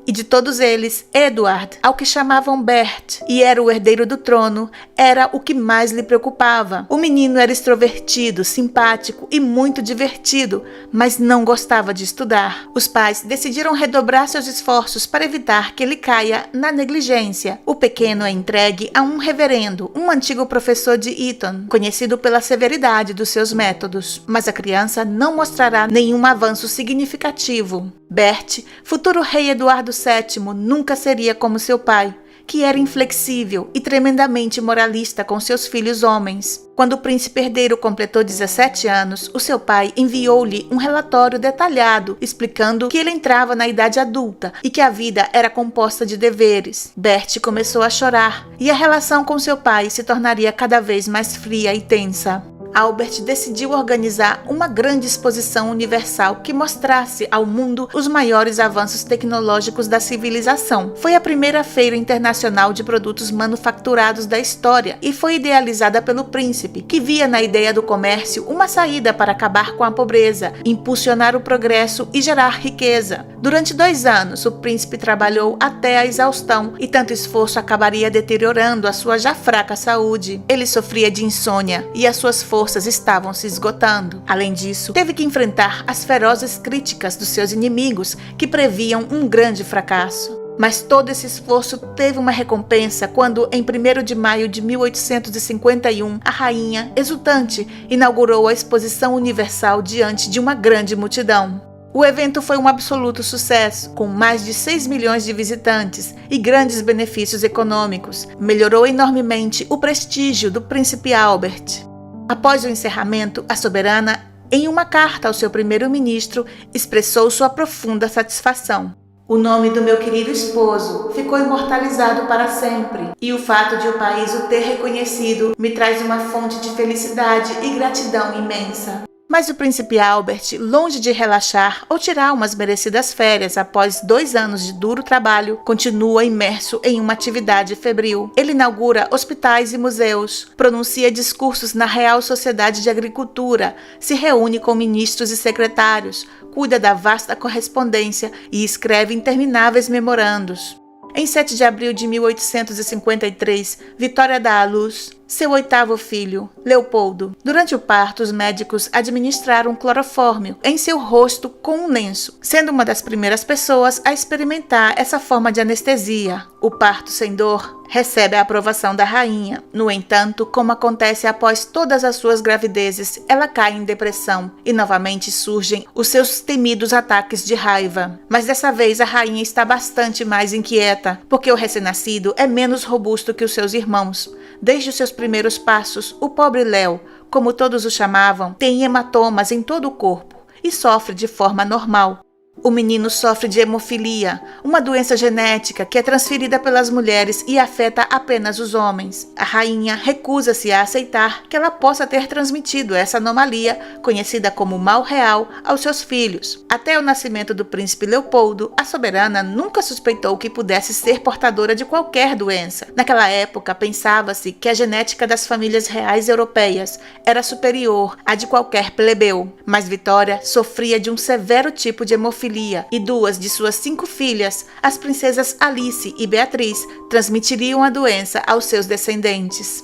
E de todos eles, Edward, ao que chamavam Bert, e era o herdeiro do trono, era o que mais lhe preocupava. O menino era extrovertido, simpático e muito divertido, mas não gostava de estudar. Os pais decidiram redobrar seus esforços para evitar que ele caia na negligência. O pequeno é entregue a um reverendo, um antigo professor de Eton, conhecido pela severidade dos seus métodos. Mas a criança não mostrará nenhum avanço significativo. Bert, futuro rei Eduardo VII, nunca seria como seu pai, que era inflexível e tremendamente moralista com seus filhos homens. Quando o príncipe herdeiro completou 17 anos, o seu pai enviou-lhe um relatório detalhado explicando que ele entrava na idade adulta e que a vida era composta de deveres. Bert começou a chorar e a relação com seu pai se tornaria cada vez mais fria e tensa. Albert decidiu organizar uma grande exposição universal que mostrasse ao mundo os maiores avanços tecnológicos da civilização. Foi a primeira feira internacional de produtos manufaturados da história e foi idealizada pelo príncipe, que via na ideia do comércio uma saída para acabar com a pobreza, impulsionar o progresso e gerar riqueza. Durante 2 anos, o príncipe trabalhou até a exaustão e tanto esforço acabaria deteriorando a sua já fraca saúde. Ele sofria de insônia e as suas forças estavam se esgotando. Além disso, teve que enfrentar as ferozes críticas dos seus inimigos, que previam um grande fracasso. Mas todo esse esforço teve uma recompensa quando, em 1º de maio de 1851, a rainha, exultante, inaugurou a Exposição Universal diante de uma grande multidão. O evento foi um absoluto sucesso, com mais de 6 milhões de visitantes e grandes benefícios econômicos. Melhorou enormemente o prestígio do príncipe Albert. Após o encerramento, a soberana, em uma carta ao seu primeiro-ministro, expressou sua profunda satisfação. O nome do meu querido esposo ficou imortalizado para sempre, e o fato de o país o ter reconhecido me traz uma fonte de felicidade e gratidão imensa. Mas o príncipe Albert, longe de relaxar ou tirar umas merecidas férias após 2 anos de duro trabalho, continua imerso em uma atividade febril. Ele inaugura hospitais e museus, pronuncia discursos na Real Sociedade de Agricultura, se reúne com ministros e secretários, cuida da vasta correspondência e escreve intermináveis memorandos. Em 7 de abril de 1853, Vitória dá à luz seu 8º filho, Leopoldo. Durante o parto, os médicos administraram clorofórmio em seu rosto com um lenço, sendo uma das primeiras pessoas a experimentar essa forma de anestesia. O parto sem dor recebe a aprovação da rainha. No entanto, como acontece após todas as suas gravidezes, ela cai em depressão e novamente surgem os seus temidos ataques de raiva. Mas dessa vez a rainha está bastante mais inquieta, porque o recém-nascido é menos robusto que os seus irmãos. Desde os seus primeiros passos, o pobre Léo, como todos o chamavam, tem hematomas em todo o corpo e sofre de forma normal. O menino sofre de hemofilia, uma doença genética que é transferida pelas mulheres e afeta apenas os homens. A rainha recusa-se a aceitar que ela possa ter transmitido essa anomalia, conhecida como mal real, aos seus filhos. Até o nascimento do príncipe Leopoldo, a soberana nunca suspeitou que pudesse ser portadora de qualquer doença. Naquela época, pensava-se que a genética das famílias reais europeias era superior à de qualquer plebeu, mas Vitória sofria de um severo tipo de hemofilia e 2 de suas 5 filhas, as princesas Alice e Beatriz, transmitiriam a doença aos seus descendentes.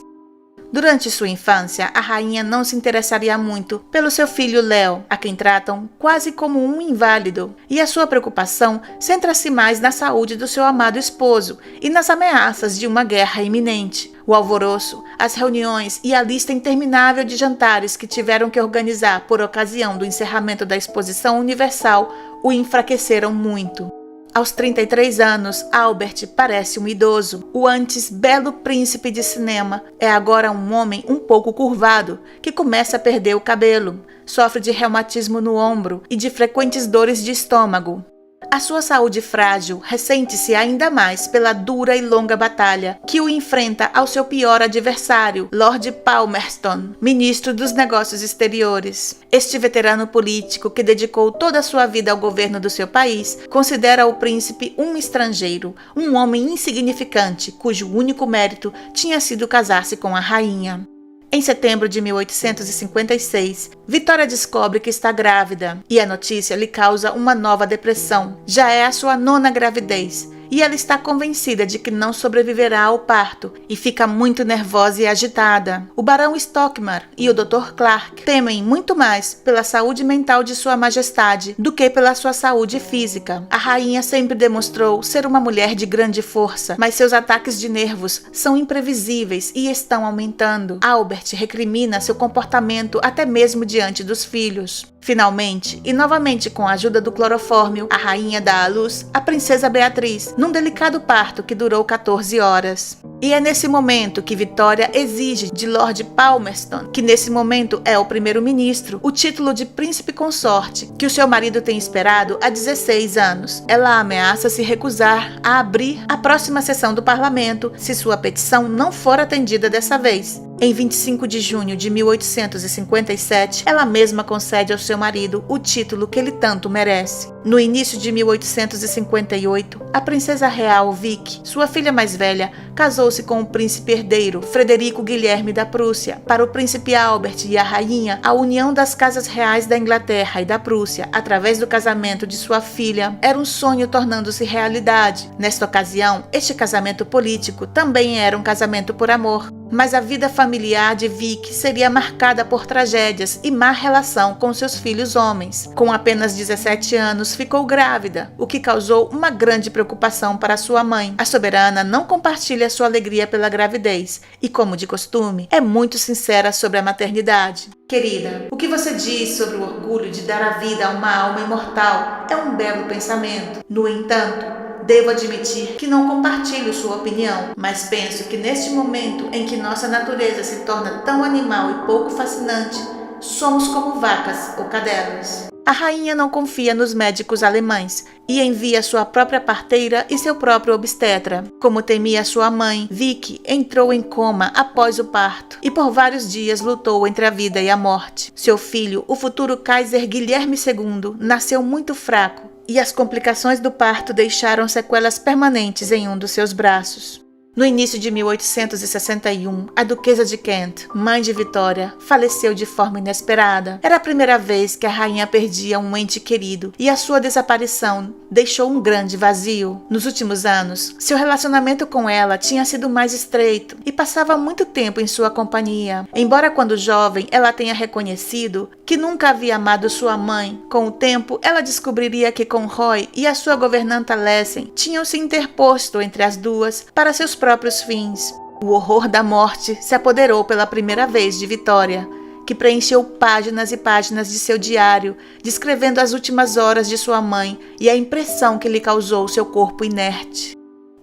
Durante sua infância, a rainha não se interessaria muito pelo seu filho Léo, a quem tratam quase como um inválido, e a sua preocupação centra-se mais na saúde do seu amado esposo e nas ameaças de uma guerra iminente. O alvoroço, as reuniões e a lista interminável de jantares que tiveram que organizar por ocasião do encerramento da Exposição Universal o enfraqueceram muito. Aos 33 anos, Albert parece um idoso. O antes belo príncipe de cinema é agora um homem um pouco curvado, que começa a perder o cabelo, sofre de reumatismo no ombro e de frequentes dores de estômago. A sua saúde frágil ressente-se ainda mais pela dura e longa batalha que o enfrenta ao seu pior adversário, Lord Palmerston, ministro dos Negócios Exteriores. Este veterano político, que dedicou toda a sua vida ao governo do seu país, considera o príncipe um estrangeiro, um homem insignificante, cujo único mérito tinha sido casar-se com a rainha. Em setembro de 1856, Vitória descobre que está grávida e a notícia lhe causa uma nova depressão. Já é a sua 9ª gravidez e ela está convencida de que não sobreviverá ao parto e fica muito nervosa e agitada. O barão Stockmar e o Dr. Clark temem muito mais pela saúde mental de sua majestade do que pela sua saúde física. A rainha sempre demonstrou ser uma mulher de grande força, mas seus ataques de nervos são imprevisíveis e estão aumentando. Albert recrimina seu comportamento até mesmo diante dos filhos. Finalmente, e novamente com a ajuda do clorofórmio, a rainha dá à luz a princesa Beatriz, num delicado parto que durou 14 horas. E é nesse momento que Vitória exige de Lord Palmerston, que nesse momento é o primeiro-ministro, o título de príncipe consorte, que o seu marido tem esperado há 16 anos. Ela ameaça se recusar a abrir a próxima sessão do parlamento se sua petição não for atendida dessa vez. Em 25 de junho de 1857, ela mesma concede ao seu marido o título que ele tanto merece. No início de 1858, a princesa real Vicky, sua filha mais velha, casou-se com o príncipe herdeiro Frederico Guilherme da Prússia. Para o príncipe Albert e a rainha, a união das casas reais da Inglaterra e da Prússia, através do casamento de sua filha, era um sonho tornando-se realidade. Nesta ocasião, este casamento político também era um casamento por amor. Mas a vida familiar de Vicky seria marcada por tragédias e má relação com seus filhos homens. Com apenas 17 anos, ficou grávida, o que causou uma grande preocupação para sua mãe. A soberana não compartilha sua alegria pela gravidez e, como de costume, é muito sincera sobre a maternidade. Querida, o que você diz sobre o orgulho de dar a vida a uma alma imortal é um belo pensamento. No entanto, devo admitir que não compartilho sua opinião, mas penso que neste momento em que nossa natureza se torna tão animal e pouco fascinante, somos como vacas ou cadelas. A rainha não confia nos médicos alemães e envia sua própria parteira e seu próprio obstetra. Como temia sua mãe, Vicky entrou em coma após o parto e por vários dias lutou entre a vida e a morte. Seu filho, o futuro Kaiser Guilherme II, nasceu muito fraco e as complicações do parto deixaram sequelas permanentes em um dos seus braços. No início de 1861, a Duquesa de Kent, mãe de Vitória, faleceu de forma inesperada. Era a primeira vez que a rainha perdia um ente querido e a sua desaparição deixou um grande vazio. Nos últimos anos, seu relacionamento com ela tinha sido mais estreito e passava muito tempo em sua companhia. Embora quando jovem ela tenha reconhecido que nunca havia amado sua mãe, com o tempo ela descobriria que Conroy e a sua governanta Lessing tinham se interposto entre as duas para seus próprios fins. O horror da morte se apoderou pela primeira vez de Vitória, que preencheu páginas e páginas de seu diário, descrevendo as últimas horas de sua mãe e a impressão que lhe causou seu corpo inerte.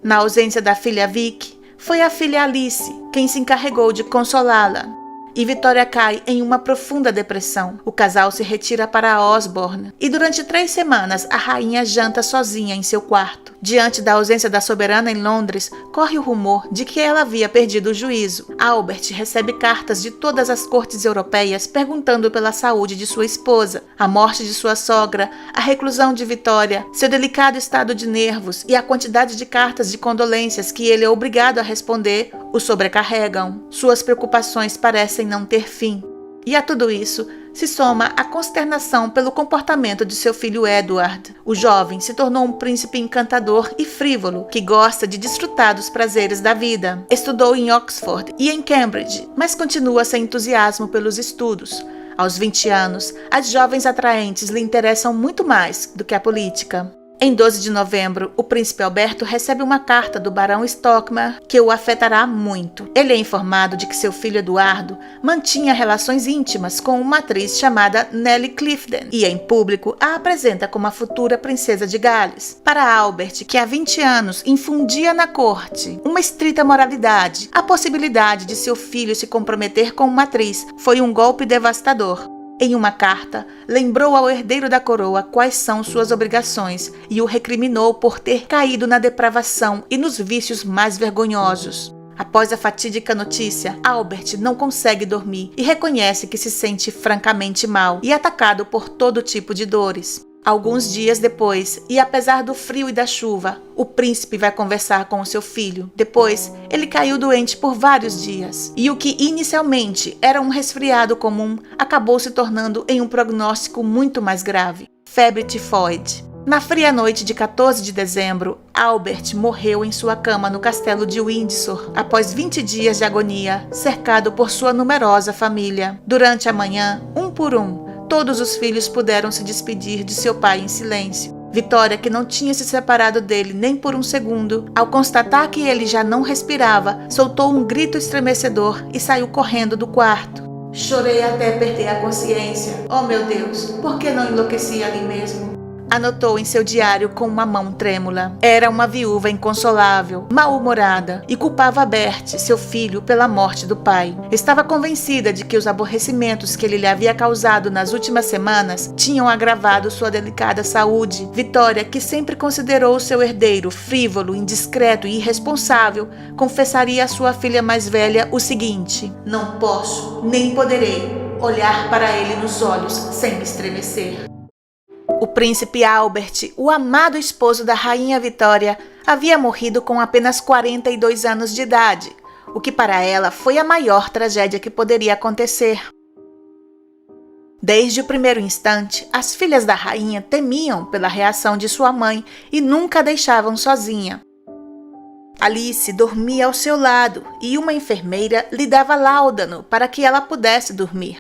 Na ausência da filha Vicky, foi a filha Alice quem se encarregou de consolá-la. E Vitória cai em uma profunda depressão. O casal se retira para Osborne e durante 3 semanas a rainha janta sozinha em seu quarto. Diante da ausência da soberana em Londres, corre o rumor de que ela havia perdido o juízo. Albert recebe cartas de todas as cortes europeias perguntando pela saúde de sua esposa, a morte de sua sogra, a reclusão de Vitória, seu delicado estado de nervos e a quantidade de cartas de condolências que ele é obrigado a responder o sobrecarregam. Suas preocupações parecem não ter fim. E a tudo isso se soma a consternação pelo comportamento de seu filho Edward. O jovem se tornou um príncipe encantador e frívolo, que gosta de desfrutar dos prazeres da vida. Estudou em Oxford e em Cambridge, mas continua sem entusiasmo pelos estudos. Aos 20 anos, as jovens atraentes lhe interessam muito mais do que a política. Em 12 de novembro, o príncipe Alberto recebe uma carta do barão Stockmar que o afetará muito. Ele é informado de que seu filho Eduardo mantinha relações íntimas com uma atriz chamada Nellie Clifden e, em público, a apresenta como a futura princesa de Gales. Para Albert, que há 20 anos infundia na corte uma estrita moralidade, a possibilidade de seu filho se comprometer com uma atriz foi um golpe devastador. Em uma carta, lembrou ao herdeiro da coroa quais são suas obrigações e o recriminou por ter caído na depravação e nos vícios mais vergonhosos. Após a fatídica notícia, Albert não consegue dormir e reconhece que se sente francamente mal e atacado por todo tipo de dores. Alguns dias depois, e apesar do frio e da chuva, o príncipe vai conversar com o seu filho. Depois, ele caiu doente por vários dias. E o que inicialmente era um resfriado comum, acabou se tornando em um prognóstico muito mais grave: febre tifoide. Na fria noite de 14 de dezembro, Albert morreu em sua cama no castelo de Windsor, após 20 dias de agonia, cercado por sua numerosa família. Durante a manhã, um por um, todos os filhos puderam se despedir de seu pai em silêncio. Vitória, que não tinha se separado dele nem por um segundo, ao constatar que ele já não respirava, soltou um grito estremecedor e saiu correndo do quarto. Chorei até perder a consciência. Oh, meu Deus, por que não enlouqueci ali mesmo? Anotou em seu diário com uma mão trêmula. Era uma viúva inconsolável, mal-humorada, e culpava Bert, seu filho, pela morte do pai. Estava convencida de que os aborrecimentos que ele lhe havia causado nas últimas semanas tinham agravado sua delicada saúde. Vitória, que sempre considerou seu herdeiro frívolo, indiscreto e irresponsável, confessaria à sua filha mais velha o seguinte: não posso, nem poderei, olhar para ele nos olhos sem me estremecer. O príncipe Albert, o amado esposo da rainha Vitória, havia morrido com apenas 42 anos de idade, o que para ela foi a maior tragédia que poderia acontecer. Desde o primeiro instante, as filhas da rainha temiam pela reação de sua mãe e nunca a deixavam sozinha. Alice dormia ao seu lado e uma enfermeira lhe dava láudano para que ela pudesse dormir.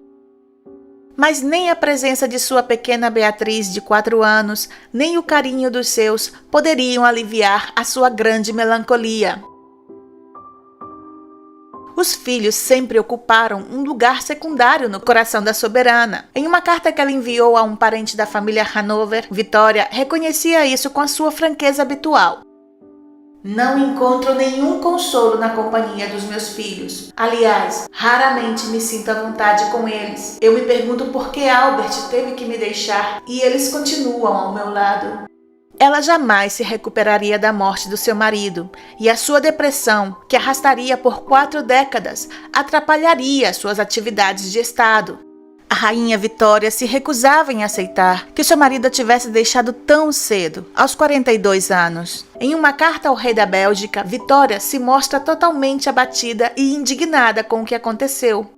Mas nem a presença de sua pequena Beatriz de 4 anos, nem o carinho dos seus poderiam aliviar a sua grande melancolia. Os filhos sempre ocuparam um lugar secundário no coração da soberana. Em uma carta que ela enviou a um parente da família Hanover, Vitória reconhecia isso com a sua franqueza habitual. Não encontro nenhum consolo na companhia dos meus filhos. Aliás, raramente me sinto à vontade com eles. Eu me pergunto por que Albert teve que me deixar e eles continuam ao meu lado. Ela jamais se recuperaria da morte do seu marido, e a sua depressão, que arrastaria por 4 décadas, atrapalharia suas atividades de Estado. A rainha Vitória se recusava em aceitar que seu marido a tivesse deixado tão cedo, aos 42 anos. Em uma carta ao rei da Bélgica, Vitória se mostra totalmente abatida e indignada com o que aconteceu.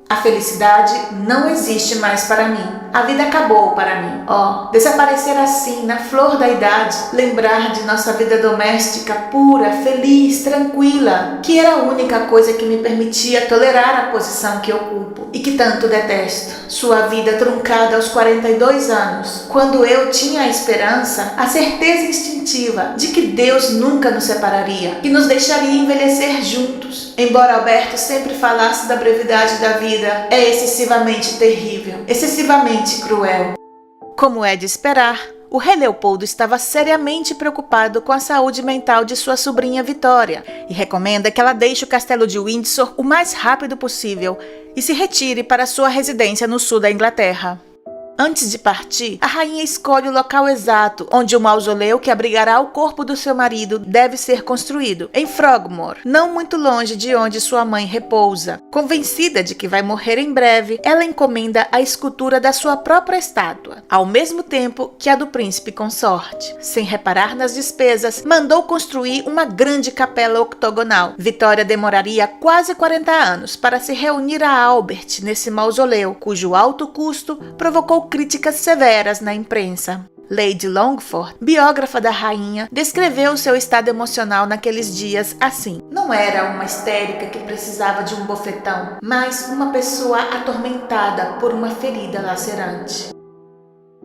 A felicidade não existe mais para mim. A vida acabou para mim. Desaparecer assim, na flor da idade, lembrar de nossa vida doméstica pura, feliz, tranquila, que era a única coisa que me permitia tolerar a posição que ocupo e que tanto detesto. Sua vida truncada aos 42 anos, quando eu tinha a esperança, a certeza instintiva de que Deus nunca nos separaria, que nos deixaria envelhecer juntos. Embora Alberto sempre falasse da brevidade da vida, é excessivamente terrível, excessivamente cruel. Como é de esperar, o rei Leopoldo estava seriamente preocupado com a saúde mental de sua sobrinha Vitória e recomenda que ela deixe o castelo de Windsor o mais rápido possível e se retire para sua residência no sul da Inglaterra. Antes de partir, a rainha escolhe o local exato onde o mausoléu que abrigará o corpo do seu marido deve ser construído, em Frogmore, não muito longe de onde sua mãe repousa. Convencida de que vai morrer em breve, ela encomenda a escultura da sua própria estátua, ao mesmo tempo que a do príncipe consorte. Sem reparar nas despesas, mandou construir uma grande capela octogonal. Vitória demoraria quase 40 anos para se reunir a Albert nesse mausoléu, cujo alto custo provocou críticas severas na imprensa. Lady Longford, biógrafa da rainha, descreveu seu estado emocional naqueles dias assim: não era uma histérica que precisava de um bofetão, mas uma pessoa atormentada por uma ferida lacerante.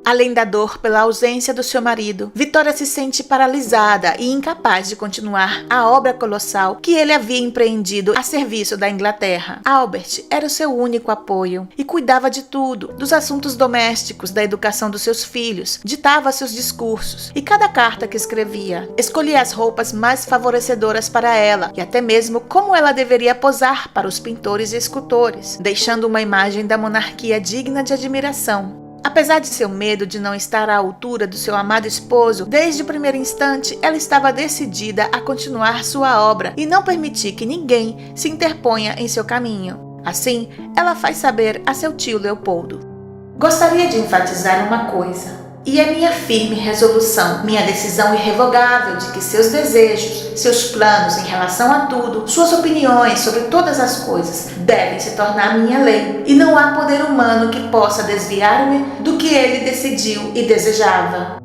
Além da dor pela ausência do seu marido, Vitória se sente paralisada e incapaz de continuar a obra colossal que ele havia empreendido a serviço da Inglaterra. Albert era o seu único apoio e cuidava de tudo, dos assuntos domésticos, da educação dos seus filhos, ditava seus discursos e cada carta que escrevia. Escolhia as roupas mais favorecedoras para ela e até mesmo como ela deveria posar para os pintores e escultores, deixando uma imagem da monarquia digna de admiração. Apesar de seu medo de não estar à altura do seu amado esposo, desde o primeiro instante ela estava decidida a continuar sua obra e não permitir que ninguém se interponha em seu caminho. Assim, ela faz saber a seu tio Leopoldo: gostaria de enfatizar uma coisa. E é minha firme resolução, minha decisão irrevogável de que seus desejos, seus planos em relação a tudo, suas opiniões sobre todas as coisas devem se tornar minha lei. E não há poder humano que possa desviar-me do que ele decidiu e desejava.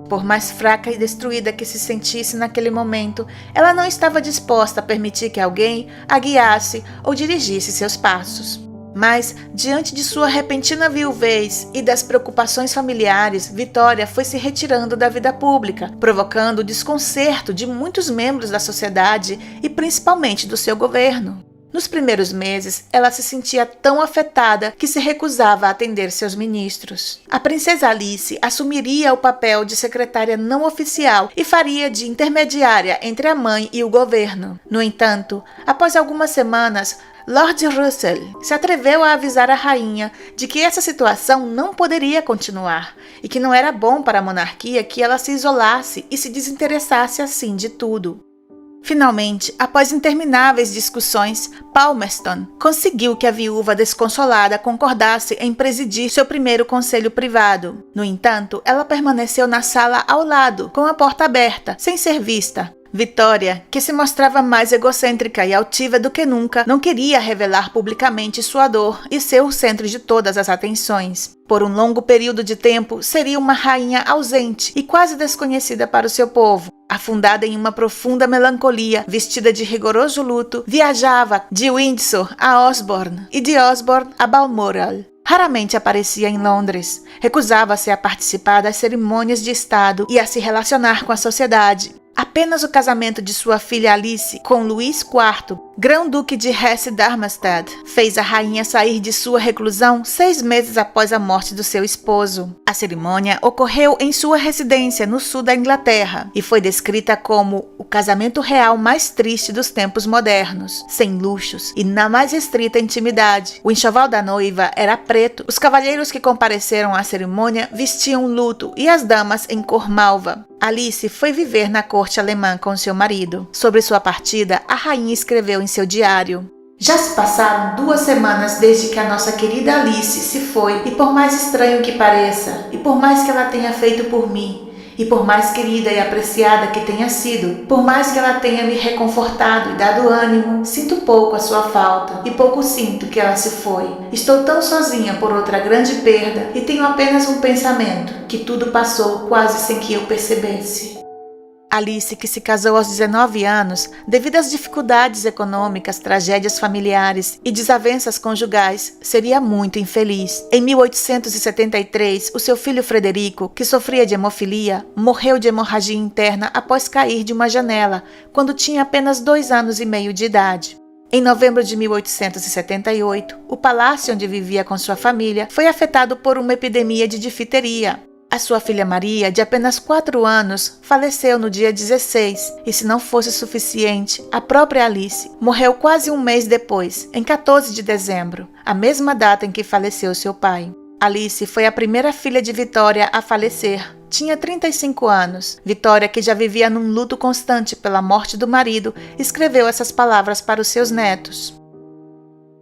Por mais fraca e destruída que se sentisse naquele momento, ela não estava disposta a permitir que alguém a guiasse ou dirigisse seus passos. Mas, diante de sua repentina viuvez e das preocupações familiares, Vitória foi se retirando da vida pública, provocando o desconcerto de muitos membros da sociedade e principalmente do seu governo. Nos primeiros meses, ela se sentia tão afetada que se recusava a atender seus ministros. A princesa Alice assumiria o papel de secretária não oficial e faria de intermediária entre a mãe e o governo. No entanto, após algumas semanas, Lord Russell se atreveu a avisar a rainha de que essa situação não poderia continuar e que não era bom para a monarquia que ela se isolasse e se desinteressasse assim de tudo. Finalmente, após intermináveis discussões, Palmerston conseguiu que a viúva desconsolada concordasse em presidir seu primeiro conselho privado. No entanto, ela permaneceu na sala ao lado, com a porta aberta, sem ser vista. Vitória, que se mostrava mais egocêntrica e altiva do que nunca, não queria revelar publicamente sua dor e ser o centro de todas as atenções. Por um longo período de tempo, seria uma rainha ausente e quase desconhecida para o seu povo. Afundada em uma profunda melancolia, vestida de rigoroso luto, viajava de Windsor a Osborne e de Osborne a Balmoral. Raramente aparecia em Londres, recusava-se a participar das cerimônias de Estado e a se relacionar com a sociedade. Apenas o casamento de sua filha Alice com Luís IV, Grão-Duque de Hesse-Darmstadt, fez a rainha sair de sua reclusão 6 meses após a morte do seu esposo. A cerimônia ocorreu em sua residência no sul da Inglaterra e foi descrita como o casamento real mais triste dos tempos modernos, sem luxos e na mais restrita intimidade. O enxoval da noiva era preto, os cavalheiros que compareceram à cerimônia vestiam luto e as damas em cor malva. Alice foi viver na corte alemã com seu marido. Sobre sua partida, a rainha escreveu em seu diário: Já se passaram 2 semanas desde que a nossa querida Alice se foi, e por mais estranho que pareça, e por mais que ela tenha feito por mim, e por mais querida e apreciada que tenha sido, por mais que ela tenha me reconfortado e dado ânimo, sinto pouco a sua falta, e pouco sinto que ela se foi. Estou tão sozinha por outra grande perda, e tenho apenas um pensamento, que tudo passou quase sem que eu percebesse. Alice, que se casou aos 19 anos, devido às dificuldades econômicas, tragédias familiares e desavenças conjugais, seria muito infeliz. Em 1873, o seu filho Frederico, que sofria de hemofilia, morreu de hemorragia interna após cair de uma janela, quando tinha apenas 2 anos e meio de idade. Em novembro de 1878, o palácio onde vivia com sua família foi afetado por uma epidemia de difteria. A sua filha Maria, de apenas 4 anos, faleceu no dia 16, e se não fosse suficiente, a própria Alice morreu quase um mês depois, em 14 de dezembro, a mesma data em que faleceu seu pai. Alice foi a primeira filha de Vitória a falecer. Tinha 35 anos. Vitória, que já vivia num luto constante pela morte do marido, escreveu essas palavras para os seus netos.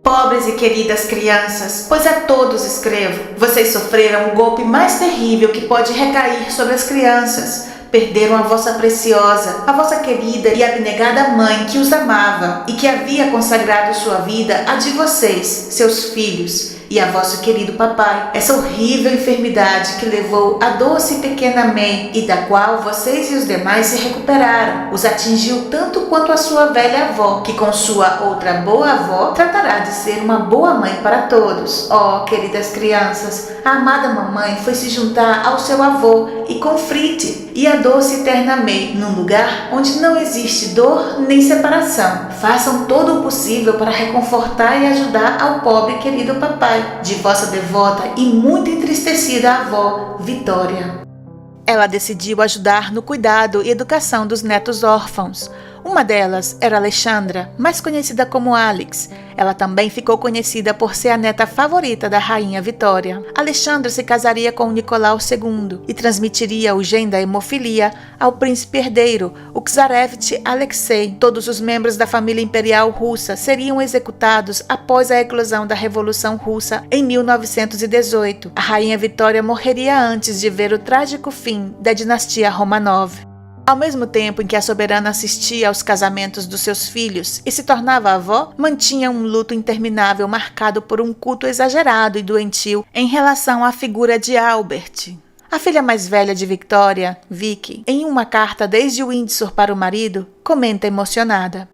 Pobres e queridas crianças, pois a todos escrevo, vocês sofreram o golpe mais terrível que pode recair sobre as crianças. Perderam a vossa preciosa, a vossa querida e abnegada mãe que os amava e que havia consagrado sua vida à de vocês, seus filhos, e a vosso querido papai. Essa horrível enfermidade que levou a doce e pequena May e da qual vocês e os demais se recuperaram, os atingiu tanto quanto a sua velha avó, que com sua outra boa avó tratará de ser uma boa mãe para todos. Oh, queridas crianças, a amada mamãe foi se juntar ao seu avô e com Frite e a doce e terna May num lugar onde não existe dor nem separação. Façam todo o possível para reconfortar e ajudar ao pobre e querido papai, de vossa devota e muito entristecida avó, Vitória. Ela decidiu ajudar no cuidado e educação dos netos órfãos. Uma delas era Alexandra, mais conhecida como Alex. Ela também ficou conhecida por ser a neta favorita da rainha Vitória. Alexandra se casaria com Nicolau II e transmitiria o gene da hemofilia ao príncipe herdeiro, o Tsarevich Alexei. Todos os membros da família imperial russa seriam executados após a eclosão da Revolução Russa em 1918. A rainha Vitória morreria antes de ver o trágico fim da dinastia Romanov. Ao mesmo tempo em que a soberana assistia aos casamentos dos seus filhos e se tornava avó, mantinha um luto interminável marcado por um culto exagerado e doentio em relação à figura de Albert. A filha mais velha de Victoria, Vicky, em uma carta desde Windsor para o marido, comenta emocionada.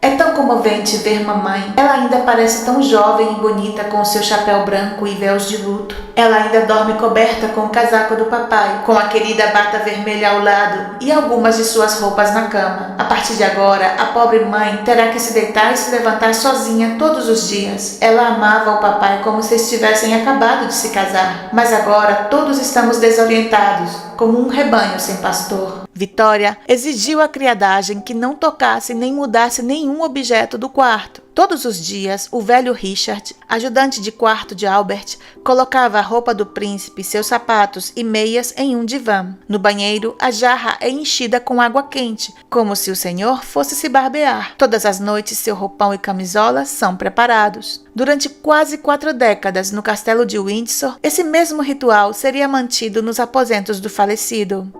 É tão comovente ver mamãe. Ela ainda parece tão jovem e bonita com o seu chapéu branco e véus de luto. Ela ainda dorme coberta com o casaco do papai, com a querida bata vermelha ao lado e algumas de suas roupas na cama. A partir de agora, a pobre mãe terá que se deitar e se levantar sozinha todos os dias. Ela amava o papai como se estivessem acabado de se casar. Mas agora todos estamos desorientados, como um rebanho sem pastor. Vitória exigiu à criadagem que não tocasse nem mudasse nenhum objeto do quarto. Todos os dias, o velho Richard, ajudante de quarto de Albert, colocava a roupa do príncipe, seus sapatos e meias em um divã. No banheiro, a jarra é enchida com água quente, como se o senhor fosse se barbear. Todas as noites, seu roupão e camisola são preparados. Durante quase 4 décadas, no castelo de Windsor, esse mesmo ritual seria mantido nos aposentos do falecido.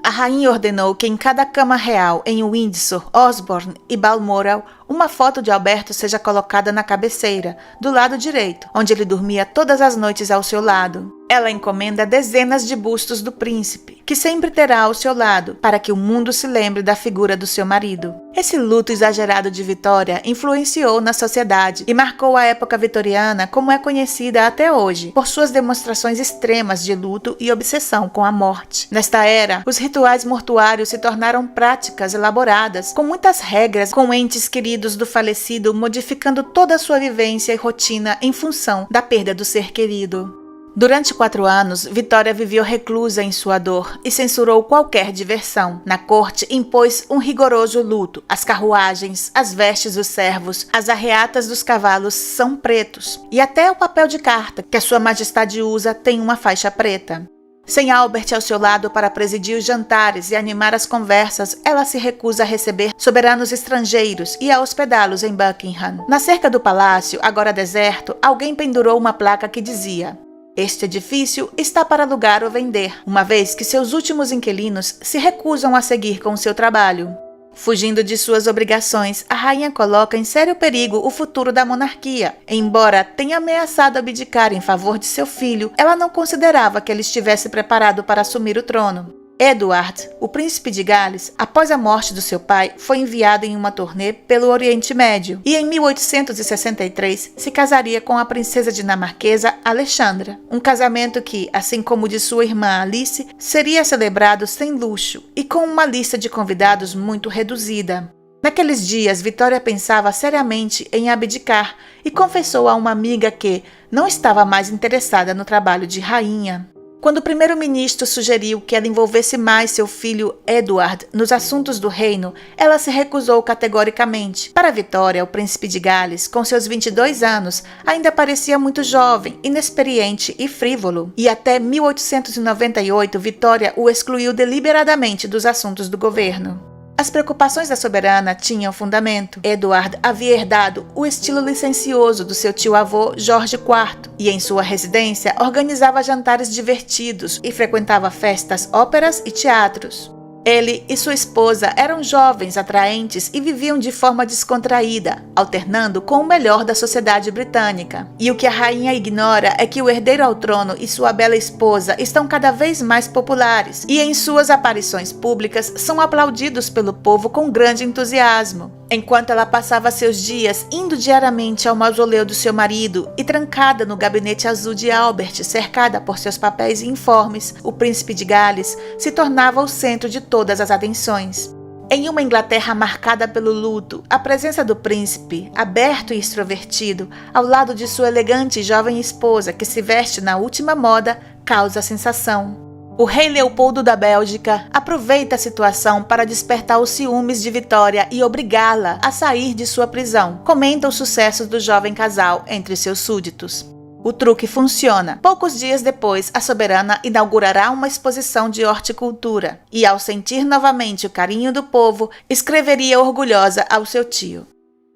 A rainha ordenou que em cada cama real em Windsor, Osborne e Balmoral, uma foto de Alberto seja colocada na cabeceira, do lado direito, onde ele dormia todas as noites ao seu lado. Ela encomenda dezenas de bustos do príncipe, que sempre terá ao seu lado, para que o mundo se lembre da figura do seu marido. Esse luto exagerado de Vitória influenciou na sociedade e marcou a época vitoriana como é conhecida até hoje, por suas demonstrações extremas de luto e obsessão com a morte. Nesta era, os rituais mortuários se tornaram práticas elaboradas, com muitas regras, com entes queridos do falecido modificando toda a sua vivência e rotina em função da perda do ser querido. Durante 4 anos, Vitória viveu reclusa em sua dor e censurou qualquer diversão. Na corte, impôs um rigoroso luto. As carruagens, as vestes dos servos, as arreatas dos cavalos são pretos. E até o papel de carta que a sua majestade usa tem uma faixa preta. Sem Albert ao seu lado para presidir os jantares e animar as conversas, ela se recusa a receber soberanos estrangeiros e a hospedá-los em Buckingham. Na cerca do palácio, agora deserto, alguém pendurou uma placa que dizia: "Este edifício está para alugar ou vender", uma vez que seus últimos inquilinos se recusam a seguir com o seu trabalho. Fugindo de suas obrigações, a rainha coloca em sério perigo o futuro da monarquia. Embora tenha ameaçado abdicar em favor de seu filho, ela não considerava que ele estivesse preparado para assumir o trono. Edward, o príncipe de Gales, após a morte do seu pai, foi enviado em uma turnê pelo Oriente Médio e em 1863 se casaria com a princesa dinamarquesa Alexandra. Um casamento que, assim como o de sua irmã Alice, seria celebrado sem luxo e com uma lista de convidados muito reduzida. Naqueles dias, Vitória pensava seriamente em abdicar e confessou a uma amiga que não estava mais interessada no trabalho de rainha. Quando o primeiro-ministro sugeriu que ela envolvesse mais seu filho Edward nos assuntos do reino, ela se recusou categoricamente. Para Vitória, o príncipe de Gales, com seus 22 anos, ainda parecia muito jovem, inexperiente e frívolo. E até 1898, Vitória o excluiu deliberadamente dos assuntos do governo. As preocupações da soberana tinham fundamento. Edward havia herdado o estilo licencioso do seu tio-avô Jorge IV e em sua residência organizava jantares divertidos e frequentava festas, óperas e teatros. Ele e sua esposa eram jovens, atraentes e viviam de forma descontraída, alternando com o melhor da sociedade britânica. E o que a rainha ignora é que o herdeiro ao trono e sua bela esposa estão cada vez mais populares e em suas aparições públicas são aplaudidos pelo povo com grande entusiasmo. Enquanto ela passava seus dias indo diariamente ao mausoléu do seu marido e trancada no gabinete azul de Albert, cercada por seus papéis e informes, o príncipe de Gales se tornava o centro de todas as atenções. Em uma Inglaterra marcada pelo luto, a presença do príncipe, aberto e extrovertido, ao lado de sua elegante e jovem esposa que se veste na última moda, causa sensação. O rei Leopoldo da Bélgica aproveita a situação para despertar os ciúmes de Vitória e obrigá-la a sair de sua prisão. Comenta os sucessos do jovem casal entre seus súditos. O truque funciona. Poucos dias depois, a soberana inaugurará uma exposição de horticultura e, ao sentir novamente o carinho do povo, escreveria orgulhosa ao seu tio: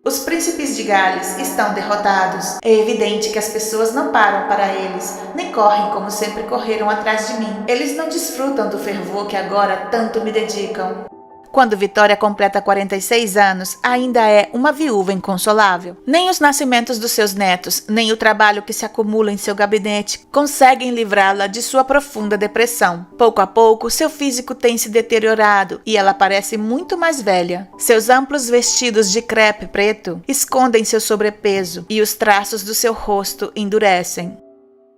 "Os príncipes de Gales estão derrotados. É evidente que as pessoas não param para eles, nem correm como sempre correram atrás de mim. Eles não desfrutam do fervor que agora tanto me dedicam." Quando Vitória completa 46 anos, ainda é uma viúva inconsolável. Nem os nascimentos dos seus netos, nem o trabalho que se acumula em seu gabinete conseguem livrá-la de sua profunda depressão. Pouco a pouco, seu físico tem se deteriorado e ela parece muito mais velha. Seus amplos vestidos de crepe preto escondem seu sobrepeso e os traços do seu rosto endurecem.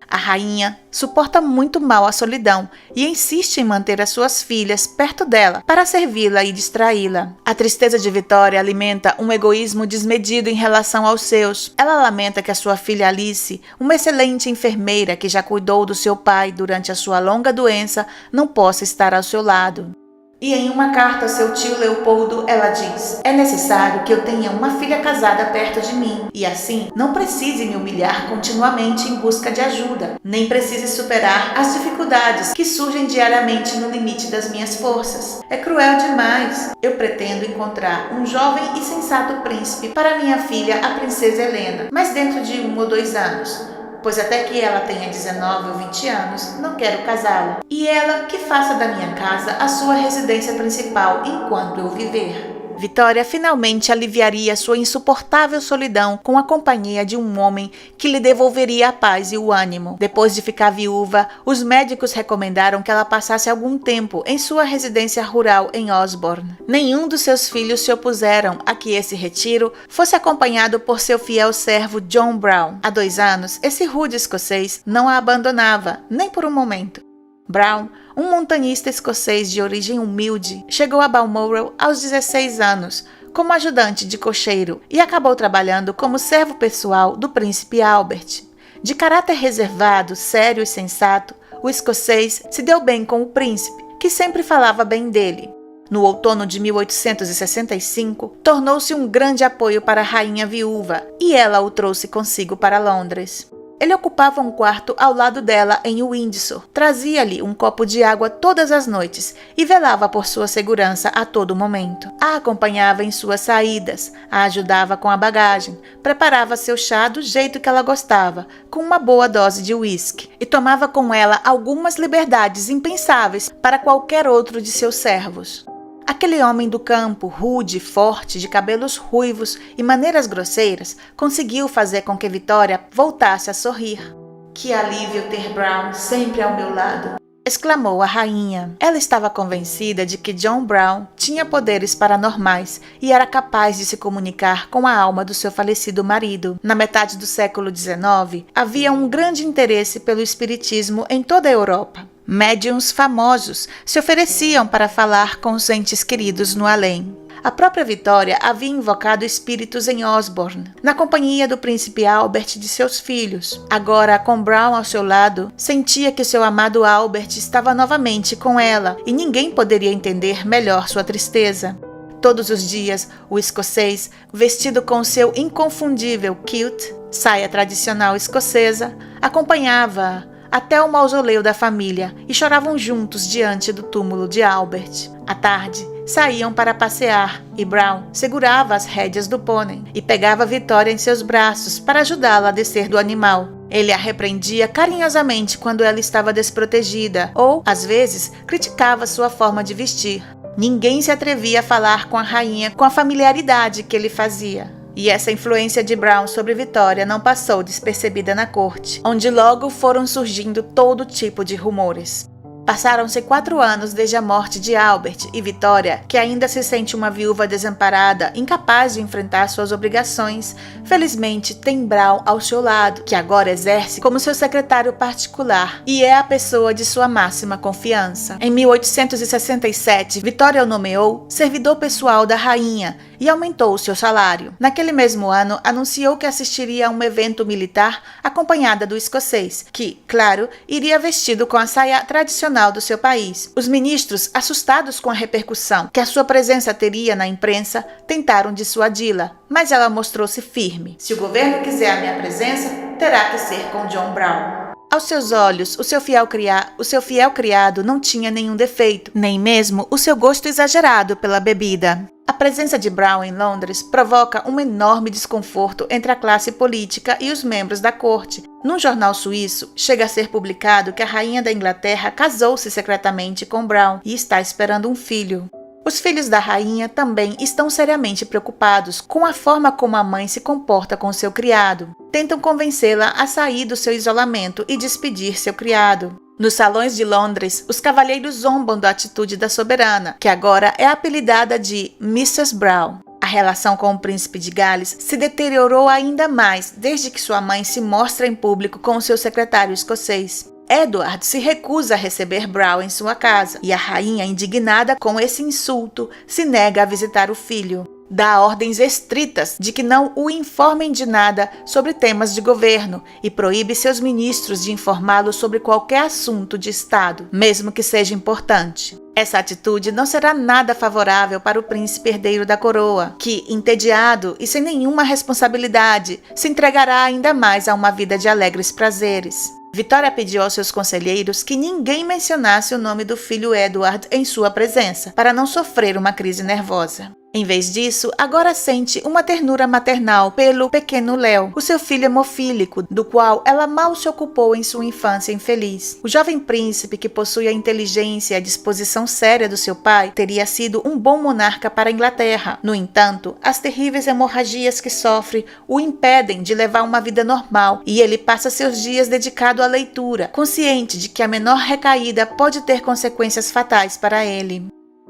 A rainha suporta muito mal a solidão e insiste em manter as suas filhas perto dela para servi-la e distraí-la. A tristeza de Vitória alimenta um egoísmo desmedido em relação aos seus. Ela lamenta que a sua filha Alice, uma excelente enfermeira que já cuidou do seu pai durante a sua longa doença, não possa estar ao seu lado. E em uma carta ao seu tio Leopoldo, ela diz: "É necessário que eu tenha uma filha casada perto de mim, e assim não precise me humilhar continuamente em busca de ajuda, nem precise superar as dificuldades que surgem diariamente no limite das minhas forças. É cruel demais. Eu pretendo encontrar um jovem e sensato príncipe para minha filha, a princesa Helena, mas dentro de 1 ou 2 anos. Pois até que ela tenha 19 ou 20 anos, não quero casá-la. E ela que faça da minha casa a sua residência principal enquanto eu viver." Vitória finalmente aliviaria sua insuportável solidão com a companhia de um homem que lhe devolveria a paz e o ânimo. Depois de ficar viúva, os médicos recomendaram que ela passasse algum tempo em sua residência rural em Osborne. Nenhum dos seus filhos se opuseram a que esse retiro fosse acompanhado por seu fiel servo John Brown. Há 2 anos, esse rude escocês não a abandonava, nem por um momento. Brown, um montanhista escocês de origem humilde, chegou a Balmoral aos 16 anos como ajudante de cocheiro e acabou trabalhando como servo pessoal do príncipe Albert. De caráter reservado, sério e sensato, o escocês se deu bem com o príncipe, que sempre falava bem dele. No outono de 1865, tornou-se um grande apoio para a rainha viúva e ela o trouxe consigo para Londres. Ele ocupava um quarto ao lado dela em Windsor, trazia-lhe um copo de água todas as noites e velava por sua segurança a todo momento. A acompanhava em suas saídas, a ajudava com a bagagem, preparava seu chá do jeito que ela gostava, com uma boa dose de uísque, e tomava com ela algumas liberdades impensáveis para qualquer outro de seus servos. Aquele homem do campo, rude, forte, de cabelos ruivos e maneiras grosseiras, conseguiu fazer com que Vitória voltasse a sorrir. "Que alívio ter Brown sempre ao meu lado!" exclamou a rainha. Ela estava convencida de que John Brown tinha poderes paranormais e era capaz de se comunicar com a alma do seu falecido marido. Na metade do século XIX, havia um grande interesse pelo espiritismo em toda a Europa. Médiuns famosos se ofereciam para falar com os entes queridos no além. A própria Vitória havia invocado espíritos em Osborne, na companhia do príncipe Albert e de seus filhos. Agora, com Brown ao seu lado, sentia que seu amado Albert estava novamente com ela e ninguém poderia entender melhor sua tristeza. Todos os dias, o escocês, vestido com seu inconfundível kilt, saia tradicional escocesa, acompanhava-a até o mausoléu da família e choravam juntos diante do túmulo de Albert. À tarde, saíam para passear e Brown segurava as rédeas do pônei e pegava Vitória em seus braços para ajudá-la a descer do animal. Ele a repreendia carinhosamente quando ela estava desprotegida ou, às vezes, criticava sua forma de vestir. Ninguém se atrevia a falar com a rainha com a familiaridade que ele fazia. E essa influência de Brown sobre Vitória não passou despercebida na corte, onde logo foram surgindo todo tipo de rumores. Passaram-se 4 anos desde a morte de Albert e Vitória, que ainda se sente uma viúva desamparada, incapaz de enfrentar suas obrigações, felizmente tem Brown ao seu lado, que agora exerce como seu secretário particular e é a pessoa de sua máxima confiança. Em 1867, Vitória o nomeou servidor pessoal da rainha e aumentou o seu salário. Naquele mesmo ano, anunciou que assistiria a um evento militar acompanhada do escocês, que, claro, iria vestido com a saia tradicional do seu país. Os ministros, assustados com a repercussão que a sua presença teria na imprensa, tentaram dissuadi-la, mas ela mostrou-se firme. "Se o governo quiser a minha presença, terá que ser com John Brown." Aos seus olhos, o seu fiel criado não tinha nenhum defeito, nem mesmo o seu gosto exagerado pela bebida. A presença de Brown em Londres provoca um enorme desconforto entre a classe política e os membros da corte. Num jornal suíço, chega a ser publicado que a rainha da Inglaterra casou-se secretamente com Brown e está esperando um filho. Os filhos da rainha também estão seriamente preocupados com a forma como a mãe se comporta com seu criado. Tentam convencê-la a sair do seu isolamento e despedir seu criado. Nos salões de Londres, os cavalheiros zombam da atitude da soberana, que agora é apelidada de Mrs. Brown. A relação com o príncipe de Gales se deteriorou ainda mais desde que sua mãe se mostra em público com o seu secretário escocês. Edward se recusa a receber Brown em sua casa e a rainha, indignada com esse insulto, se nega a visitar o filho. Dá ordens estritas de que não o informem de nada sobre temas de governo e proíbe seus ministros de informá-lo sobre qualquer assunto de Estado, mesmo que seja importante. Essa atitude não será nada favorável para o príncipe herdeiro da coroa, que, entediado e sem nenhuma responsabilidade, se entregará ainda mais a uma vida de alegres prazeres. Vitória pediu aos seus conselheiros que ninguém mencionasse o nome do filho Edward em sua presença, para não sofrer uma crise nervosa. Em vez disso, agora sente uma ternura maternal pelo pequeno Léo, o seu filho hemofílico, do qual ela mal se ocupou em sua infância infeliz. O jovem príncipe, que possui a inteligência e a disposição séria do seu pai, teria sido um bom monarca para a Inglaterra. No entanto, as terríveis hemorragias que sofre o impedem de levar uma vida normal e ele passa seus dias dedicado à leitura, consciente de que a menor recaída pode ter consequências fatais para ele.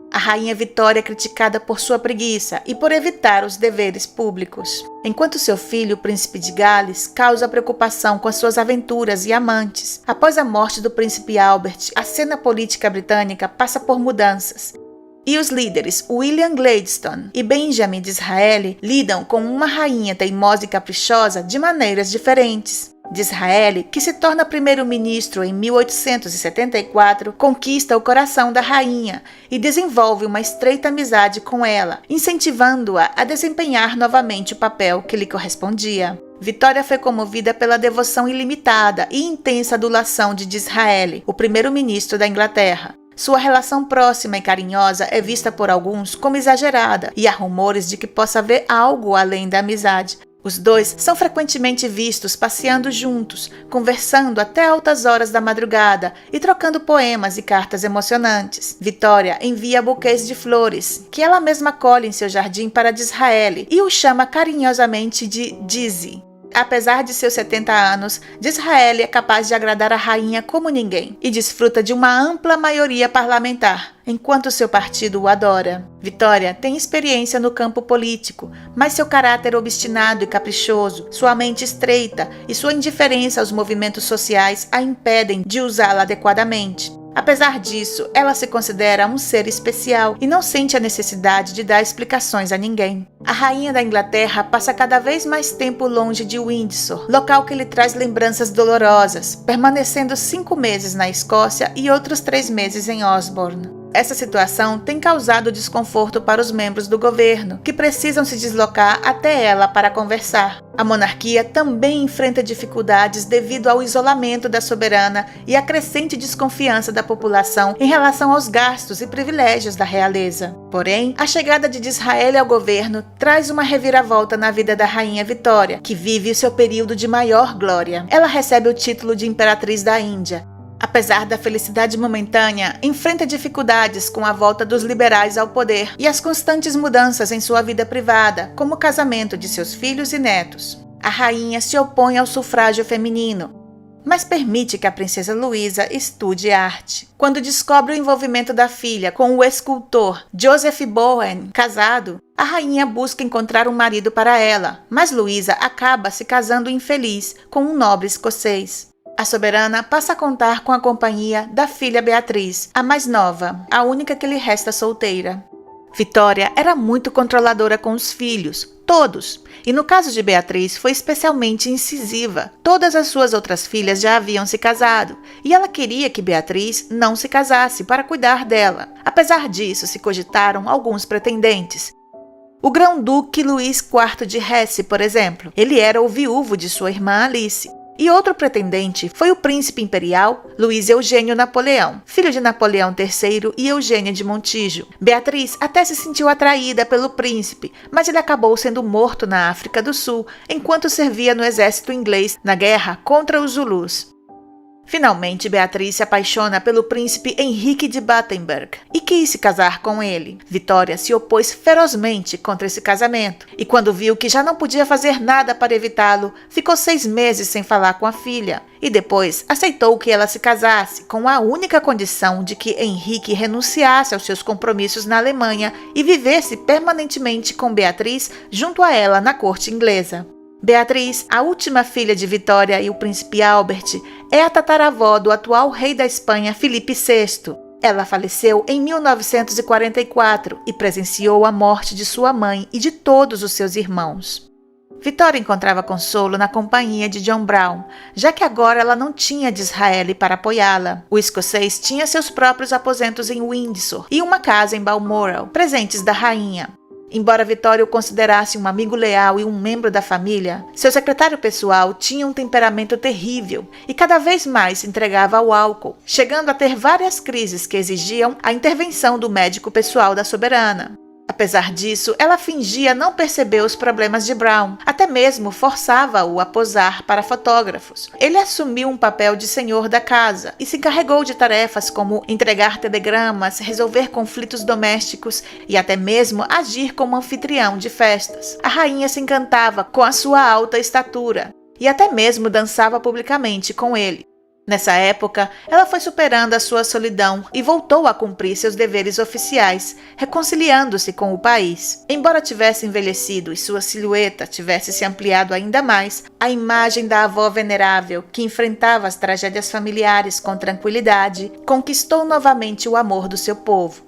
A rainha Vitória é criticada por sua preguiça e por evitar os deveres públicos, enquanto seu filho, o príncipe de Gales, causa preocupação com as suas aventuras e amantes. Após a morte do príncipe Albert, a cena política britânica passa por mudanças. E os líderes William Gladstone e Benjamin Disraeli lidam com uma rainha teimosa e caprichosa de maneiras diferentes. Disraeli, que se torna primeiro-ministro em 1874, conquista o coração da rainha e desenvolve uma estreita amizade com ela, incentivando-a a desempenhar novamente o papel que lhe correspondia. Vitória foi comovida pela devoção ilimitada e intensa adulação de Disraeli, o primeiro-ministro da Inglaterra. Sua relação próxima e carinhosa é vista por alguns como exagerada e há rumores de que possa haver algo além da amizade. Os dois são frequentemente vistos passeando juntos, conversando até altas horas da madrugada e trocando poemas e cartas emocionantes. Vitória envia buquês de flores, que ela mesma colhe em seu jardim para Disraeli e o chama carinhosamente de Dizzy. Apesar de seus 70 anos, Disraeli é capaz de agradar a rainha como ninguém e desfruta de uma ampla maioria parlamentar, enquanto seu partido o adora. Vitória tem experiência no campo político, mas seu caráter obstinado e caprichoso, sua mente estreita e sua indiferença aos movimentos sociais a impedem de usá-la adequadamente. Apesar disso, ela se considera um ser especial e não sente a necessidade de dar explicações a ninguém. A rainha da Inglaterra passa cada vez mais tempo longe de Windsor, local que lhe traz lembranças dolorosas, permanecendo 5 meses na Escócia e outros 3 meses em Osborne. Essa situação tem causado desconforto para os membros do governo, que precisam se deslocar até ela para conversar. A monarquia também enfrenta dificuldades devido ao isolamento da soberana e à crescente desconfiança da população em relação aos gastos e privilégios da realeza. Porém, a chegada de Disraeli ao governo traz uma reviravolta na vida da rainha Vitória, que vive o seu período de maior glória. Ela recebe o título de Imperatriz da Índia. Apesar da felicidade momentânea, enfrenta dificuldades com a volta dos liberais ao poder e as constantes mudanças em sua vida privada, como o casamento de seus filhos e netos. A rainha se opõe ao sufrágio feminino, mas permite que a princesa Luísa estude arte. Quando descobre o envolvimento da filha com o escultor Joseph Bowen, casado, a rainha busca encontrar um marido para ela, mas Luísa acaba se casando infeliz com um nobre escocês. A soberana passa a contar com a companhia da filha Beatriz, a mais nova, a única que lhe resta solteira. Vitória era muito controladora com os filhos, todos, e no caso de Beatriz foi especialmente incisiva. Todas as suas outras filhas já haviam se casado, e ela queria que Beatriz não se casasse para cuidar dela. Apesar disso, se cogitaram alguns pretendentes. O grão-duque Luís IV de Hesse, por exemplo, ele era o viúvo de sua irmã Alice. E outro pretendente foi o príncipe imperial Luís Eugênio Napoleão, filho de Napoleão III e Eugênia de Montijo. Beatriz até se sentiu atraída pelo príncipe, mas ele acabou sendo morto na África do Sul enquanto servia no exército inglês na guerra contra os Zulus. Finalmente, Beatriz se apaixona pelo príncipe Henrique de Battenberg e quis se casar com ele. Vitória se opôs ferozmente contra esse casamento e, quando viu que já não podia fazer nada para evitá-lo, ficou 6 meses sem falar com a filha. E depois aceitou que ela se casasse, com a única condição de que Henrique renunciasse aos seus compromissos na Alemanha e vivesse permanentemente com Beatriz junto a ela na corte inglesa. Beatriz, a última filha de Vitória e o príncipe Albert, é a tataravó do atual rei da Espanha, Filipe VI. Ela faleceu em 1944 e presenciou a morte de sua mãe e de todos os seus irmãos. Vitória encontrava consolo na companhia de John Brown, já que agora ela não tinha Disraeli para apoiá-la. O escocês tinha seus próprios aposentos em Windsor e uma casa em Balmoral, presentes da rainha. Embora Vitória o considerasse um amigo leal e um membro da família, seu secretário pessoal tinha um temperamento terrível e cada vez mais se entregava ao álcool, chegando a ter várias crises que exigiam a intervenção do médico pessoal da soberana. Apesar disso, ela fingia não perceber os problemas de Brown, até mesmo forçava-o a posar para fotógrafos. Ele assumiu um papel de senhor da casa e se encarregou de tarefas como entregar telegramas, resolver conflitos domésticos e até mesmo agir como anfitrião de festas. A rainha se encantava com a sua alta estatura e até mesmo dançava publicamente com ele. Nessa época, ela foi superando a sua solidão e voltou a cumprir seus deveres oficiais, reconciliando-se com o país. Embora tivesse envelhecido e sua silhueta tivesse se ampliado ainda mais, a imagem da avó venerável, que enfrentava as tragédias familiares com tranquilidade, conquistou novamente o amor do seu povo.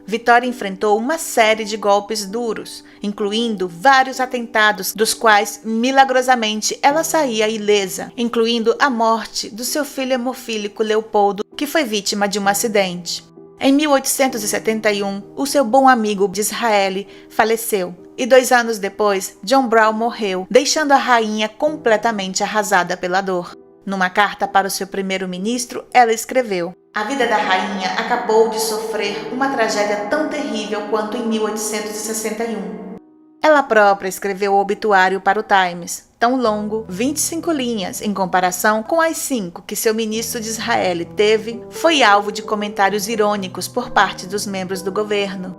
Vitória enfrentou uma série de golpes duros, incluindo vários atentados, dos quais, milagrosamente, ela saía ilesa, incluindo a morte do seu filho hemofílico Leopoldo, que foi vítima de um acidente. Em 1871, o seu bom amigo Disraeli faleceu e 2 anos depois, John Brown morreu, deixando a rainha completamente arrasada pela dor. Numa carta para o seu primeiro-ministro, ela escreveu: "A vida da rainha acabou de sofrer uma tragédia tão terrível quanto em 1861. Ela própria escreveu o obituário para o Times, tão longo, 25 linhas, em comparação com as 5 que seu ministro Disraeli teve, foi alvo de comentários irônicos por parte dos membros do governo.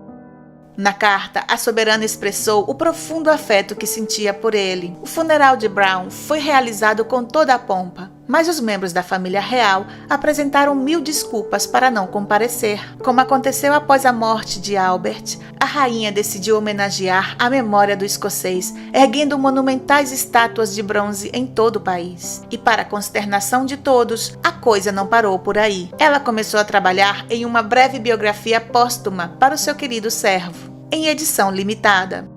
Na carta, a soberana expressou o profundo afeto que sentia por ele. O funeral de Brown foi realizado com toda a pompa, mas os membros da família real apresentaram 1000 desculpas para não comparecer. Como aconteceu após a morte de Albert, a rainha decidiu homenagear a memória do escocês, erguendo monumentais estátuas de bronze em todo o país. E para a consternação de todos, a coisa não parou por aí. Ela começou a trabalhar em uma breve biografia póstuma para o seu querido servo, em edição limitada.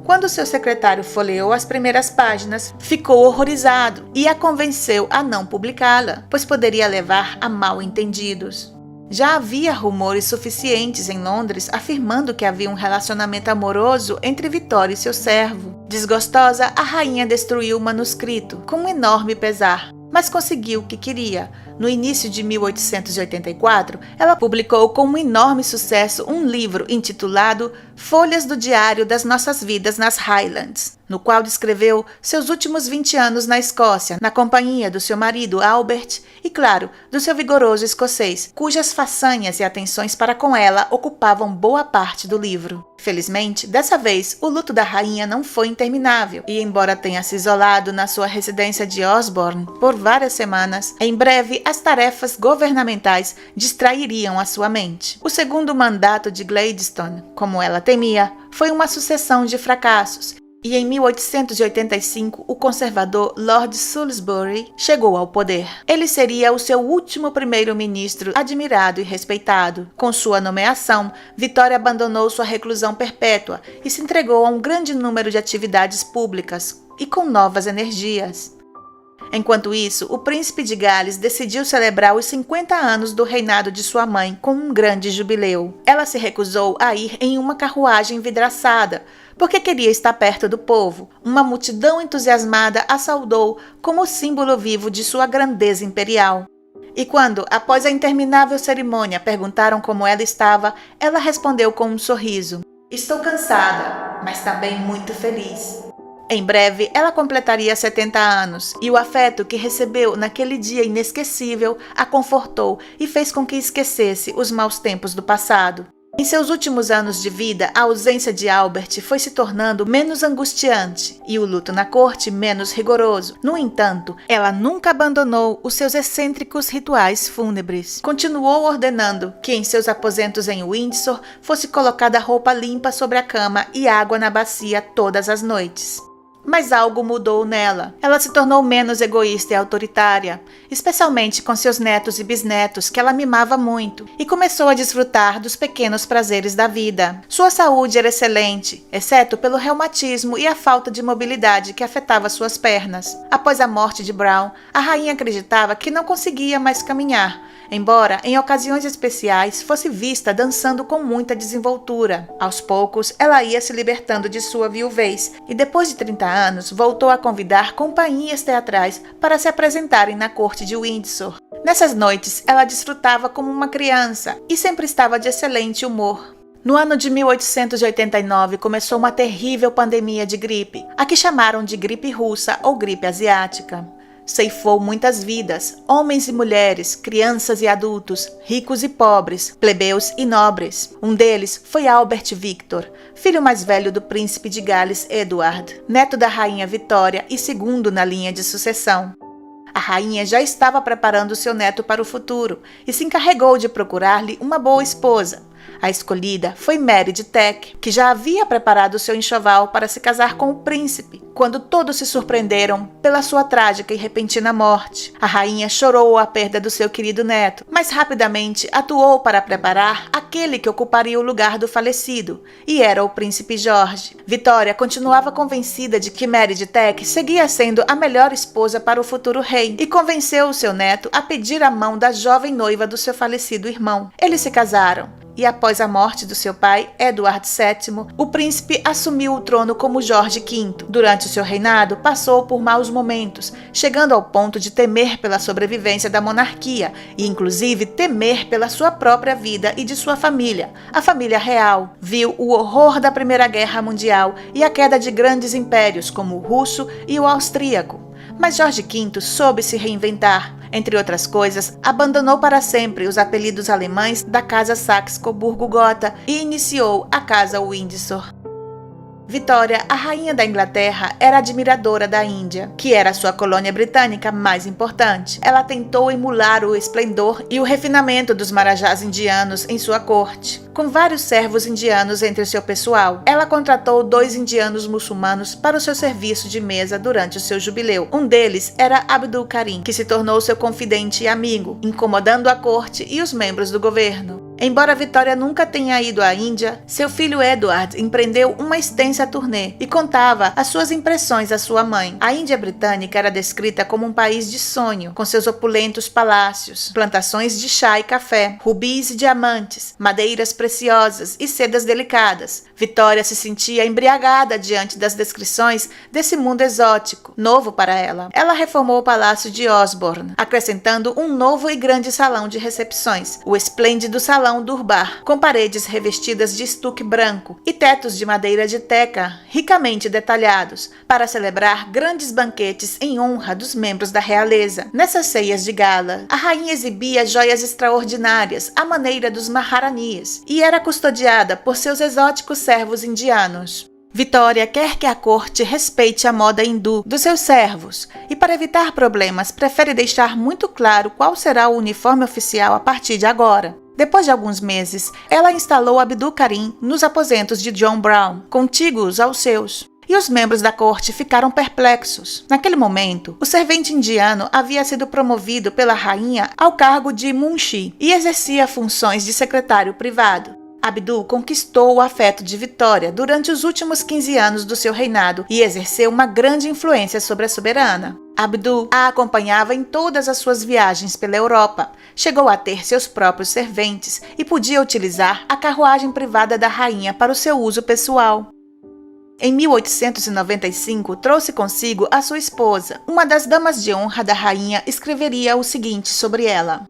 Quando seu secretário folheou as primeiras páginas, ficou horrorizado e a convenceu a não publicá-la, pois poderia levar a mal-entendidos. Já havia rumores suficientes em Londres afirmando que havia um relacionamento amoroso entre Vitória e seu servo. Desgostosa, a rainha destruiu o manuscrito, com um enorme pesar, mas conseguiu o que queria. No início de 1884, ela publicou com um enorme sucesso um livro intitulado Folhas do Diário das Nossas Vidas nas Highlands, no qual descreveu seus últimos 20 anos na Escócia, na companhia do seu marido Albert e, claro, do seu vigoroso escocês, cujas façanhas e atenções para com ela ocupavam boa parte do livro. Felizmente, dessa vez, o luto da rainha não foi interminável e, embora tenha se isolado na sua residência de Osborne por várias semanas, em breve as tarefas governamentais distrairiam a sua mente. O segundo mandato de Gladstone, como ela temia, foi uma sucessão de fracassos, e em 1885 o conservador Lord Salisbury chegou ao poder. Ele seria o seu último primeiro-ministro admirado e respeitado. Com sua nomeação, Vitória abandonou sua reclusão perpétua e se entregou a um grande número de atividades públicas e com novas energias. Enquanto isso, o príncipe de Gales decidiu celebrar os 50 anos do reinado de sua mãe com um grande jubileu. Ela se recusou a ir em uma carruagem vidraçada, porque queria estar perto do povo. Uma multidão entusiasmada a saudou como símbolo vivo de sua grandeza imperial. E quando, após a interminável cerimônia, perguntaram como ela estava, ela respondeu com um sorriso: "Estou cansada, mas também muito feliz." Em breve, ela completaria 70 anos, e o afeto que recebeu naquele dia inesquecível a confortou e fez com que esquecesse os maus tempos do passado. Em seus últimos anos de vida, a ausência de Albert foi se tornando menos angustiante e o luto na corte menos rigoroso. No entanto, ela nunca abandonou os seus excêntricos rituais fúnebres. Continuou ordenando que em seus aposentos em Windsor fosse colocada roupa limpa sobre a cama e água na bacia todas as noites. Mas algo mudou nela. Ela se tornou menos egoísta e autoritária, especialmente com seus netos e bisnetos, que ela mimava muito, e começou a desfrutar dos pequenos prazeres da vida. Sua saúde era excelente, exceto pelo reumatismo e a falta de mobilidade que afetava suas pernas. Após a morte de Brown, a rainha acreditava que não conseguia mais caminhar, embora em ocasiões especiais fosse vista dançando com muita desenvoltura. Aos poucos, ela ia se libertando de sua viuvez e depois de 30 anos voltou a convidar companhias teatrais para se apresentarem na corte de Windsor. Nessas noites, ela desfrutava como uma criança e sempre estava de excelente humor. No ano de 1889 começou uma terrível pandemia de gripe, a que chamaram de gripe russa ou gripe asiática. Ceifou muitas vidas, homens e mulheres, crianças e adultos, ricos e pobres, plebeus e nobres. Um deles foi Albert Victor, filho mais velho do príncipe de Gales Edward, neto da rainha Vitória e segundo na linha de sucessão. A rainha já estava preparando seu neto para o futuro e se encarregou de procurar-lhe uma boa esposa. A escolhida foi Mary de Teck, que já havia preparado seu enxoval para se casar com o príncipe, quando todos se surpreenderam pela sua trágica e repentina morte. A rainha chorou a perda do seu querido neto, mas rapidamente atuou para preparar aquele que ocuparia o lugar do falecido, e era o príncipe Jorge. Vitória continuava convencida de que Mary de Teck seguia sendo a melhor esposa para o futuro rei, e convenceu o seu neto a pedir a mão da jovem noiva do seu falecido irmão. Eles se casaram. E após a morte do seu pai, Edward VII, o príncipe assumiu o trono como Jorge V. Durante o seu reinado, passou por maus momentos, chegando ao ponto de temer pela sobrevivência da monarquia e, inclusive, temer pela sua própria vida e de sua família, a família real. Viu o horror da Primeira Guerra Mundial e a queda de grandes impérios como o russo e o austríaco. Mas Jorge V soube se reinventar. Entre outras coisas, abandonou para sempre os apelidos alemães da Casa Saxe-Coburgo-Gotha e iniciou a Casa Windsor. Vitória, a rainha da Inglaterra, era admiradora da Índia, que era a sua colônia britânica mais importante. Ela tentou emular o esplendor e o refinamento dos marajás indianos em sua corte. Com vários servos indianos entre seu pessoal, ela contratou 2 indianos muçulmanos para o seu serviço de mesa durante o seu jubileu. Um deles era Abdul Karim, que se tornou seu confidente e amigo, incomodando a corte e os membros do governo. Embora Vitória nunca tenha ido à Índia, seu filho Edward empreendeu uma extensa turnê e contava as suas impressões à sua mãe. A Índia britânica era descrita como um país de sonho, com seus opulentos palácios, plantações de chá e café, rubis e diamantes, madeiras preciosas e sedas delicadas. Vitória se sentia embriagada diante das descrições desse mundo exótico, novo para ela. Ela reformou o palácio de Osborne, acrescentando um novo e grande salão de recepções, o esplêndido salão Durbar, com paredes revestidas de estuque branco e tetos de madeira de teca ricamente detalhados, para celebrar grandes banquetes em honra dos membros da realeza. Nessas ceias de gala, a rainha exibia joias extraordinárias à maneira dos Maharanias e era custodiada por seus exóticos servos indianos. Vitória quer que a corte respeite a moda hindu dos seus servos e, para evitar problemas, prefere deixar muito claro qual será o uniforme oficial a partir de agora. Depois de alguns meses, ela instalou Abdul Karim nos aposentos de John Brown, contíguos aos seus. E os membros da corte ficaram perplexos. Naquele momento, o servente indiano havia sido promovido pela rainha ao cargo de munshi e exercia funções de secretário privado. Abdul conquistou o afeto de Vitória durante os últimos 15 anos do seu reinado e exerceu uma grande influência sobre a soberana. Abdul a acompanhava em todas as suas viagens pela Europa, chegou a ter seus próprios serventes e podia utilizar a carruagem privada da rainha para o seu uso pessoal. Em 1895, trouxe consigo a sua esposa. Uma das damas de honra da rainha escreveria o seguinte sobre ela: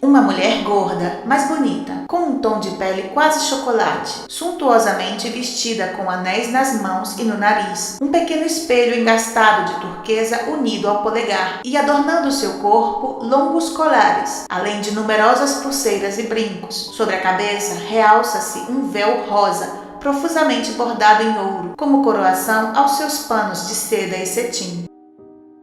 uma mulher gorda, mas bonita, com um tom de pele quase chocolate, suntuosamente vestida com anéis nas mãos e no nariz, um pequeno espelho engastado de turquesa unido ao polegar, e adornando seu corpo, longos colares, além de numerosas pulseiras e brincos. Sobre a cabeça, realça-se um véu rosa, profusamente bordado em ouro, como coroação aos seus panos de seda e cetim.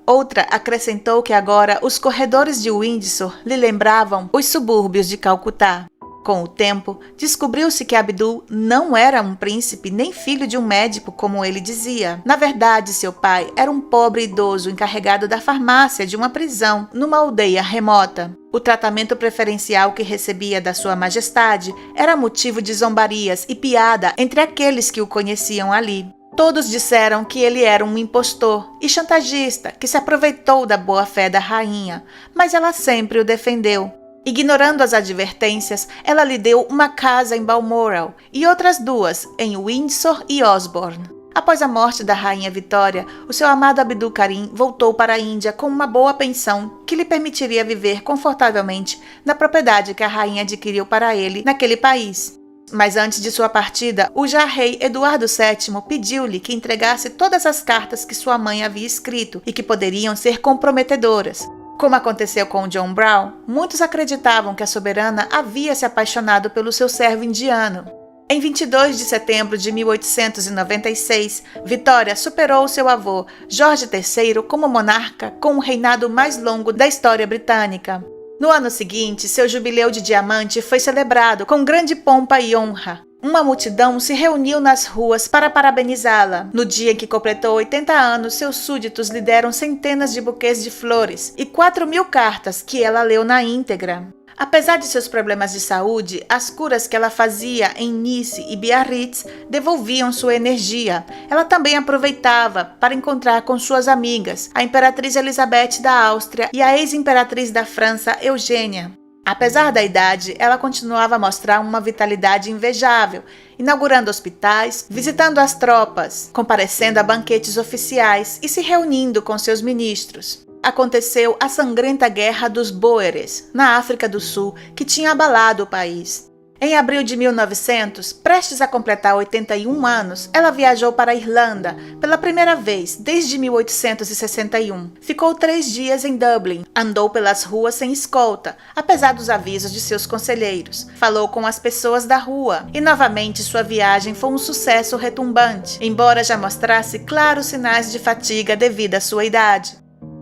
Outra acrescentou que agora os corredores de Windsor lhe lembravam os subúrbios de Calcutá. Com o tempo, descobriu-se que Abdul não era um príncipe nem filho de um médico, como ele dizia. Na verdade, seu pai era um pobre idoso encarregado da farmácia de uma prisão numa aldeia remota. O tratamento preferencial que recebia da Sua Majestade era motivo de zombarias e piada entre aqueles que o conheciam ali. Todos disseram que ele era um impostor e chantagista que se aproveitou da boa-fé da rainha, mas ela sempre o defendeu. Ignorando as advertências, ela lhe deu uma casa em Balmoral e outras 2 em Windsor e Osborne. Após a morte da rainha Vitória, o seu amado Abdul Karim voltou para a Índia com uma boa pensão que lhe permitiria viver confortavelmente na propriedade que a rainha adquiriu para ele naquele país. Mas antes de sua partida, o já-rei Eduardo VII pediu-lhe que entregasse todas as cartas que sua mãe havia escrito e que poderiam ser comprometedoras. Como aconteceu com John Brown, muitos acreditavam que a soberana havia se apaixonado pelo seu servo indiano. Em 22 de setembro de 1896, Vitória superou seu avô, Jorge III, como monarca com o reinado mais longo da história britânica. No ano seguinte, seu jubileu de diamante foi celebrado com grande pompa e honra. Uma multidão se reuniu nas ruas para parabenizá-la. No dia em que completou 80 anos, seus súditos lhe deram centenas de buquês de flores e 4.000 cartas que ela leu na íntegra. Apesar de seus problemas de saúde, as curas que ela fazia em Nice e Biarritz devolviam sua energia. Ela também aproveitava para encontrar com suas amigas, a Imperatriz Elizabeth da Áustria e a ex-imperatriz da França, Eugênia. Apesar da idade, ela continuava a mostrar uma vitalidade invejável, inaugurando hospitais, visitando as tropas, comparecendo a banquetes oficiais e se reunindo com seus ministros. Aconteceu a sangrenta Guerra dos Boeres, na África do Sul, que tinha abalado o país. Em abril de 1900, prestes a completar 81 anos, ela viajou para a Irlanda pela primeira vez desde 1861. Ficou 3 dias em Dublin, andou pelas ruas sem escolta, apesar dos avisos de seus conselheiros. Falou com as pessoas da rua e novamente sua viagem foi um sucesso retumbante, embora já mostrasse claros sinais de fadiga devido à sua idade.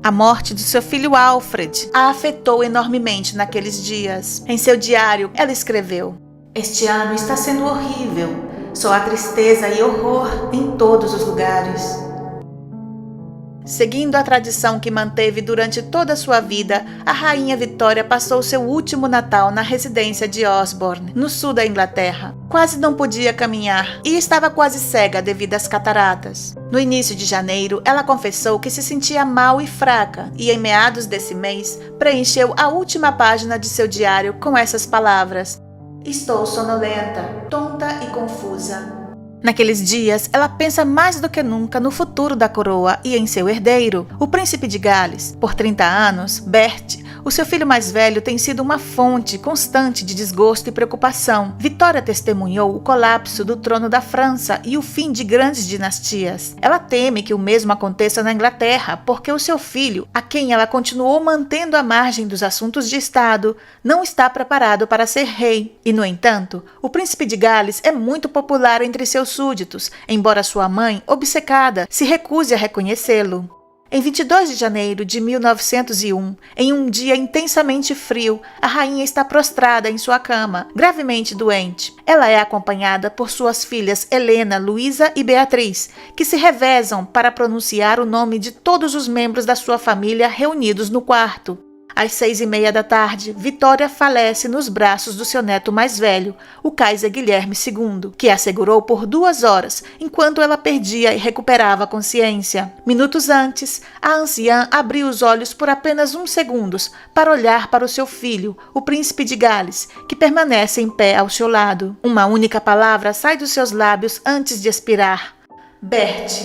A morte de seu filho Alfred a afetou enormemente naqueles dias. Em seu diário, ela escreveu: "Este ano está sendo horrível. Só há tristeza e horror em todos os lugares." Seguindo a tradição que manteve durante toda a sua vida, a rainha Vitória passou seu último Natal na residência de Osborne, no sul da Inglaterra. Quase não podia caminhar e estava quase cega devido às cataratas. No início de janeiro, ela confessou que se sentia mal e fraca e, em meados desse mês, preencheu a última página de seu diário com essas palavras: "Estou sonolenta, tonta e confusa." Naqueles dias, ela pensa mais do que nunca no futuro da coroa e em seu herdeiro, o príncipe de Gales. Por 30 anos, Bert, o seu filho mais velho, tem sido uma fonte constante de desgosto e preocupação. Vitória testemunhou o colapso do trono da França e o fim de grandes dinastias. Ela teme que o mesmo aconteça na Inglaterra, porque o seu filho, a quem ela continuou mantendo à margem dos assuntos de Estado, não está preparado para ser rei. E, no entanto, o príncipe de Gales é muito popular entre seus súditos, embora sua mãe, obcecada, se recuse a reconhecê-lo. Em 22 de janeiro de 1901, em um dia intensamente frio, a rainha está prostrada em sua cama, gravemente doente. Ela é acompanhada por suas filhas Helena, Luísa e Beatriz, que se revezam para pronunciar o nome de todos os membros da sua família reunidos no quarto. Às 6:30 da tarde, Vitória falece nos braços do seu neto mais velho, o Kaiser Guilherme II, que a segurou por 2 horas, enquanto ela perdia e recuperava a consciência. Minutos antes, a anciã abriu os olhos por apenas 1 segundo para olhar para o seu filho, o príncipe de Gales, que permanece em pé ao seu lado. Uma única palavra sai dos seus lábios antes de expirar: "Bert."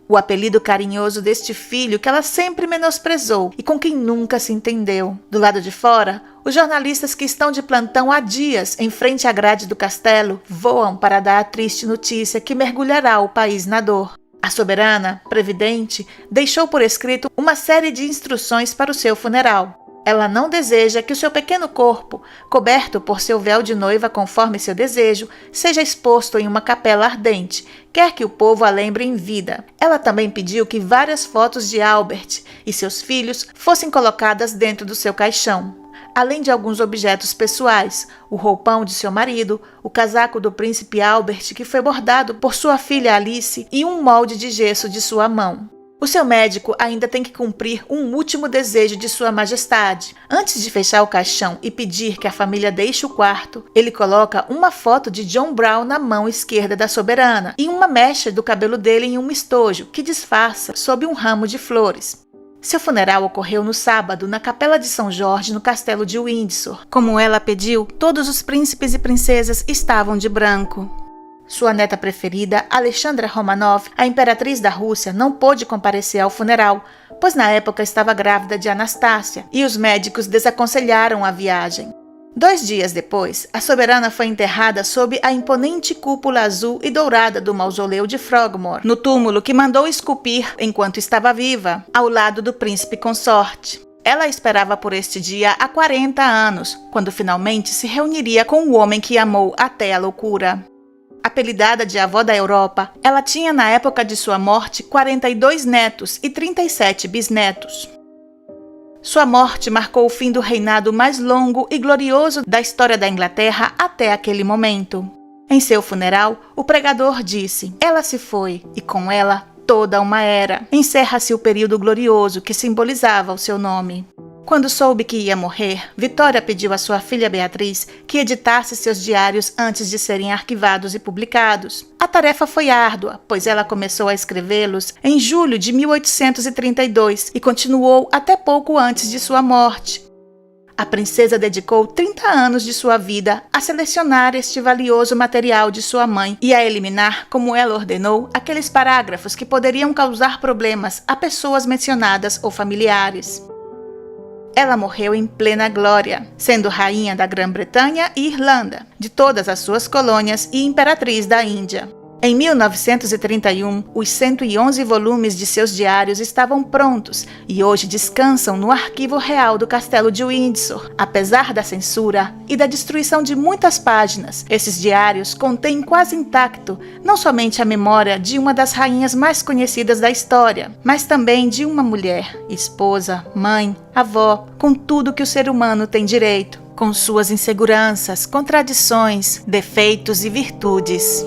O apelido carinhoso deste filho que ela sempre menosprezou e com quem nunca se entendeu. Do lado de fora, os jornalistas que estão de plantão há dias em frente à grade do castelo voam para dar a triste notícia que mergulhará o país na dor. A soberana, previdente, deixou por escrito uma série de instruções para o seu funeral. Ela não deseja que o seu pequeno corpo, coberto por seu véu de noiva conforme seu desejo, seja exposto em uma capela ardente, quer que o povo a lembre em vida. Ela também pediu que várias fotos de Albert e seus filhos fossem colocadas dentro do seu caixão, além de alguns objetos pessoais, o roupão de seu marido, o casaco do príncipe Albert que foi bordado por sua filha Alice e um molde de gesso de sua mão. O seu médico ainda tem que cumprir um último desejo de Sua Majestade. Antes de fechar o caixão e pedir que a família deixe o quarto, ele coloca uma foto de John Brown na mão esquerda da soberana e uma mecha do cabelo dele em um estojo que disfarça sob um ramo de flores. Seu funeral ocorreu no sábado na Capela de São Jorge, no Castelo de Windsor. Como ela pediu, todos os príncipes e princesas estavam de branco. Sua neta preferida, Alexandra Romanov, a imperatriz da Rússia, não pôde comparecer ao funeral, pois na época estava grávida de Anastácia e os médicos desaconselharam a viagem. 2 dias depois, a soberana foi enterrada sob a imponente cúpula azul e dourada do mausoléu de Frogmore, no túmulo que mandou esculpir enquanto estava viva, ao lado do príncipe consorte. Ela esperava por este dia há 40 anos, quando finalmente se reuniria com o homem que amou até a loucura. Apelidada de avó da Europa, ela tinha na época de sua morte 42 netos e 37 bisnetos. Sua morte marcou o fim do reinado mais longo e glorioso da história da Inglaterra até aquele momento. Em seu funeral, o pregador disse: "Ela se foi, e com ela toda uma era. Encerra-se o período glorioso que simbolizava o seu nome." Quando soube que ia morrer, Vitória pediu à sua filha Beatriz que editasse seus diários antes de serem arquivados e publicados. A tarefa foi árdua, pois ela começou a escrevê-los em julho de 1832 e continuou até pouco antes de sua morte. A princesa dedicou 30 anos de sua vida a selecionar este valioso material de sua mãe e a eliminar, como ela ordenou, aqueles parágrafos que poderiam causar problemas a pessoas mencionadas ou familiares. Ela morreu em plena glória, sendo rainha da Grã-Bretanha e Irlanda, de todas as suas colônias e imperatriz da Índia. Em 1931, os 111 volumes de seus diários estavam prontos e hoje descansam no Arquivo Real do Castelo de Windsor. Apesar da censura e da destruição de muitas páginas, esses diários contêm quase intacto não somente a memória de uma das rainhas mais conhecidas da história, mas também de uma mulher, esposa, mãe, avó, com tudo que o ser humano tem direito, com suas inseguranças, contradições, defeitos e virtudes.